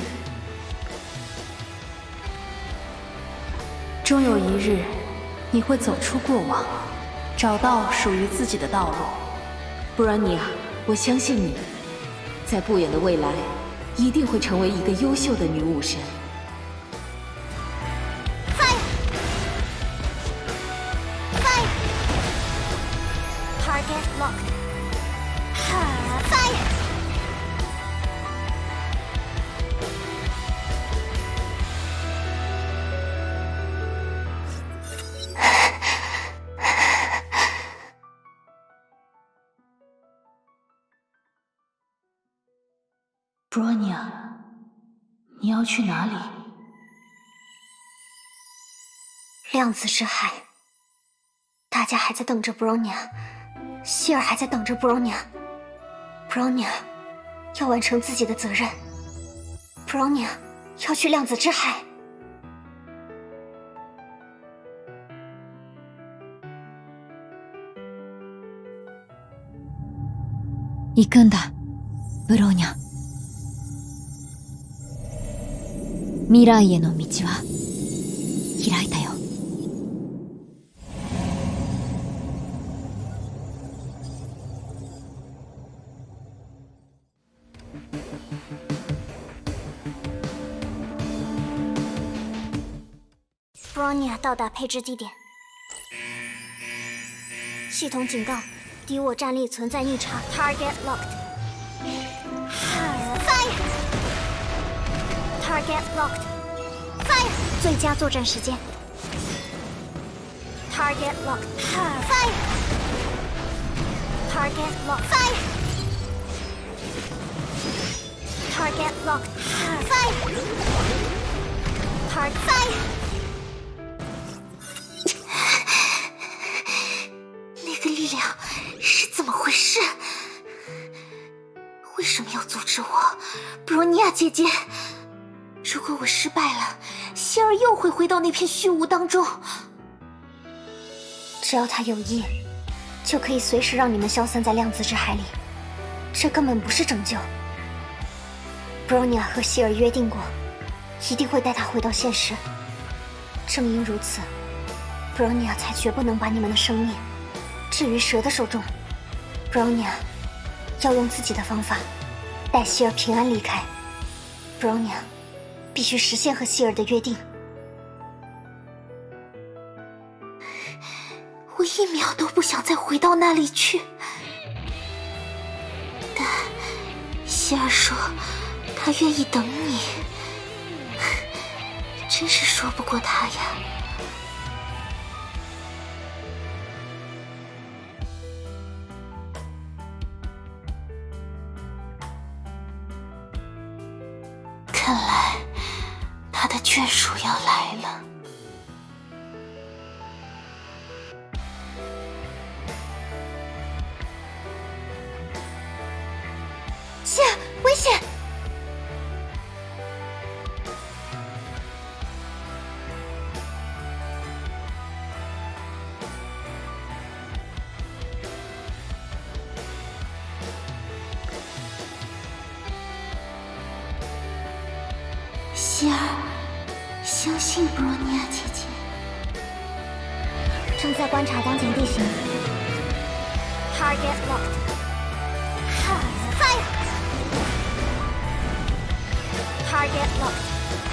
终有一日，你会走出过往，找到属于自己的道路。布兰妮亚，我相信你，在不远的未来，一定会成为一个优秀的女武神。Target locked. Fire! 布罗尼亚，你要去哪里？量子之海，大家还在等着 Bronya， 希尔还在等着 Bronya。Bronya 要完成自己的责任 ，Bronya 要去量子之海。行くんだ、ブローニャ。未来への道は開いたよ。Bronya 到达配置地点，系统警告，敌我战力存在逆差 ，Target locked。Fire！ Target locked。Fire！ 最佳作战时间。Target locked。Fire！ Target locked。Fire！ Target locked。Fire！ Target fire！ 那个力量是怎么回事？为什么要阻止我，布罗尼亚姐姐？如果我失败了，希尔又会回到那片虚无当中。只要他有意，就可以随时让你们消散在量子之海里。这根本不是拯救。布罗尼亚和希尔约定过，一定会带他回到现实。正因如此，布罗尼亚才绝不能把你们的生命置于蛇的手中。布罗尼亚要用自己的方法带希尔平安离开。布罗尼亚必须实现和希尔的约定。我一秒都不想再回到那里去。但希尔说他愿意等你，真是说不过他呀。看来他的眷属要来了。希尔，危险！希尔，相信布罗尼亚姐姐。正在观察当前地形。Target locked. Fire! Target locked.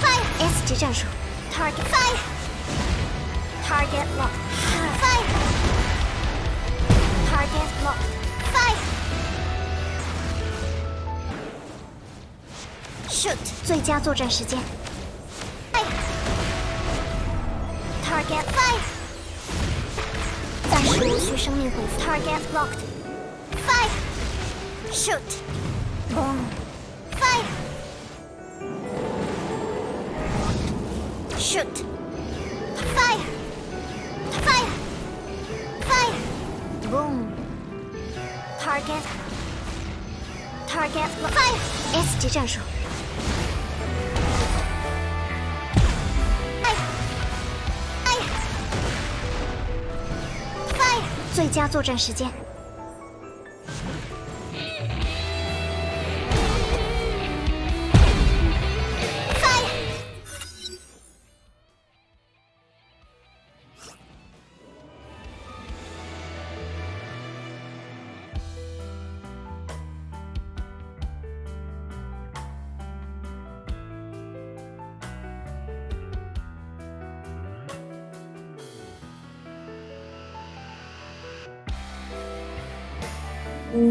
Fire! S 级战术。Target fire! Target locked. Fire! Target locked. Fire! Shoot! 最佳作战时间。Target fire! 暂时无需生命回复。Target locked. Fire! Shoot! Boom! Fire! Shoot! Fire! Fire! Fire! Boom! Target! Target fire! S 级战术。最佳作战时间。こ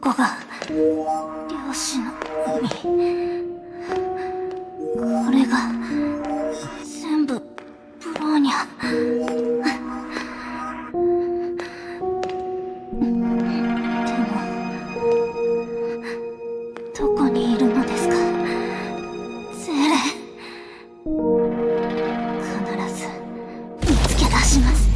こが漁師の海。これが全部ブローニャ。でもどこにいるのですか、精霊。必ず見つけ出します。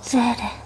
ゼーレ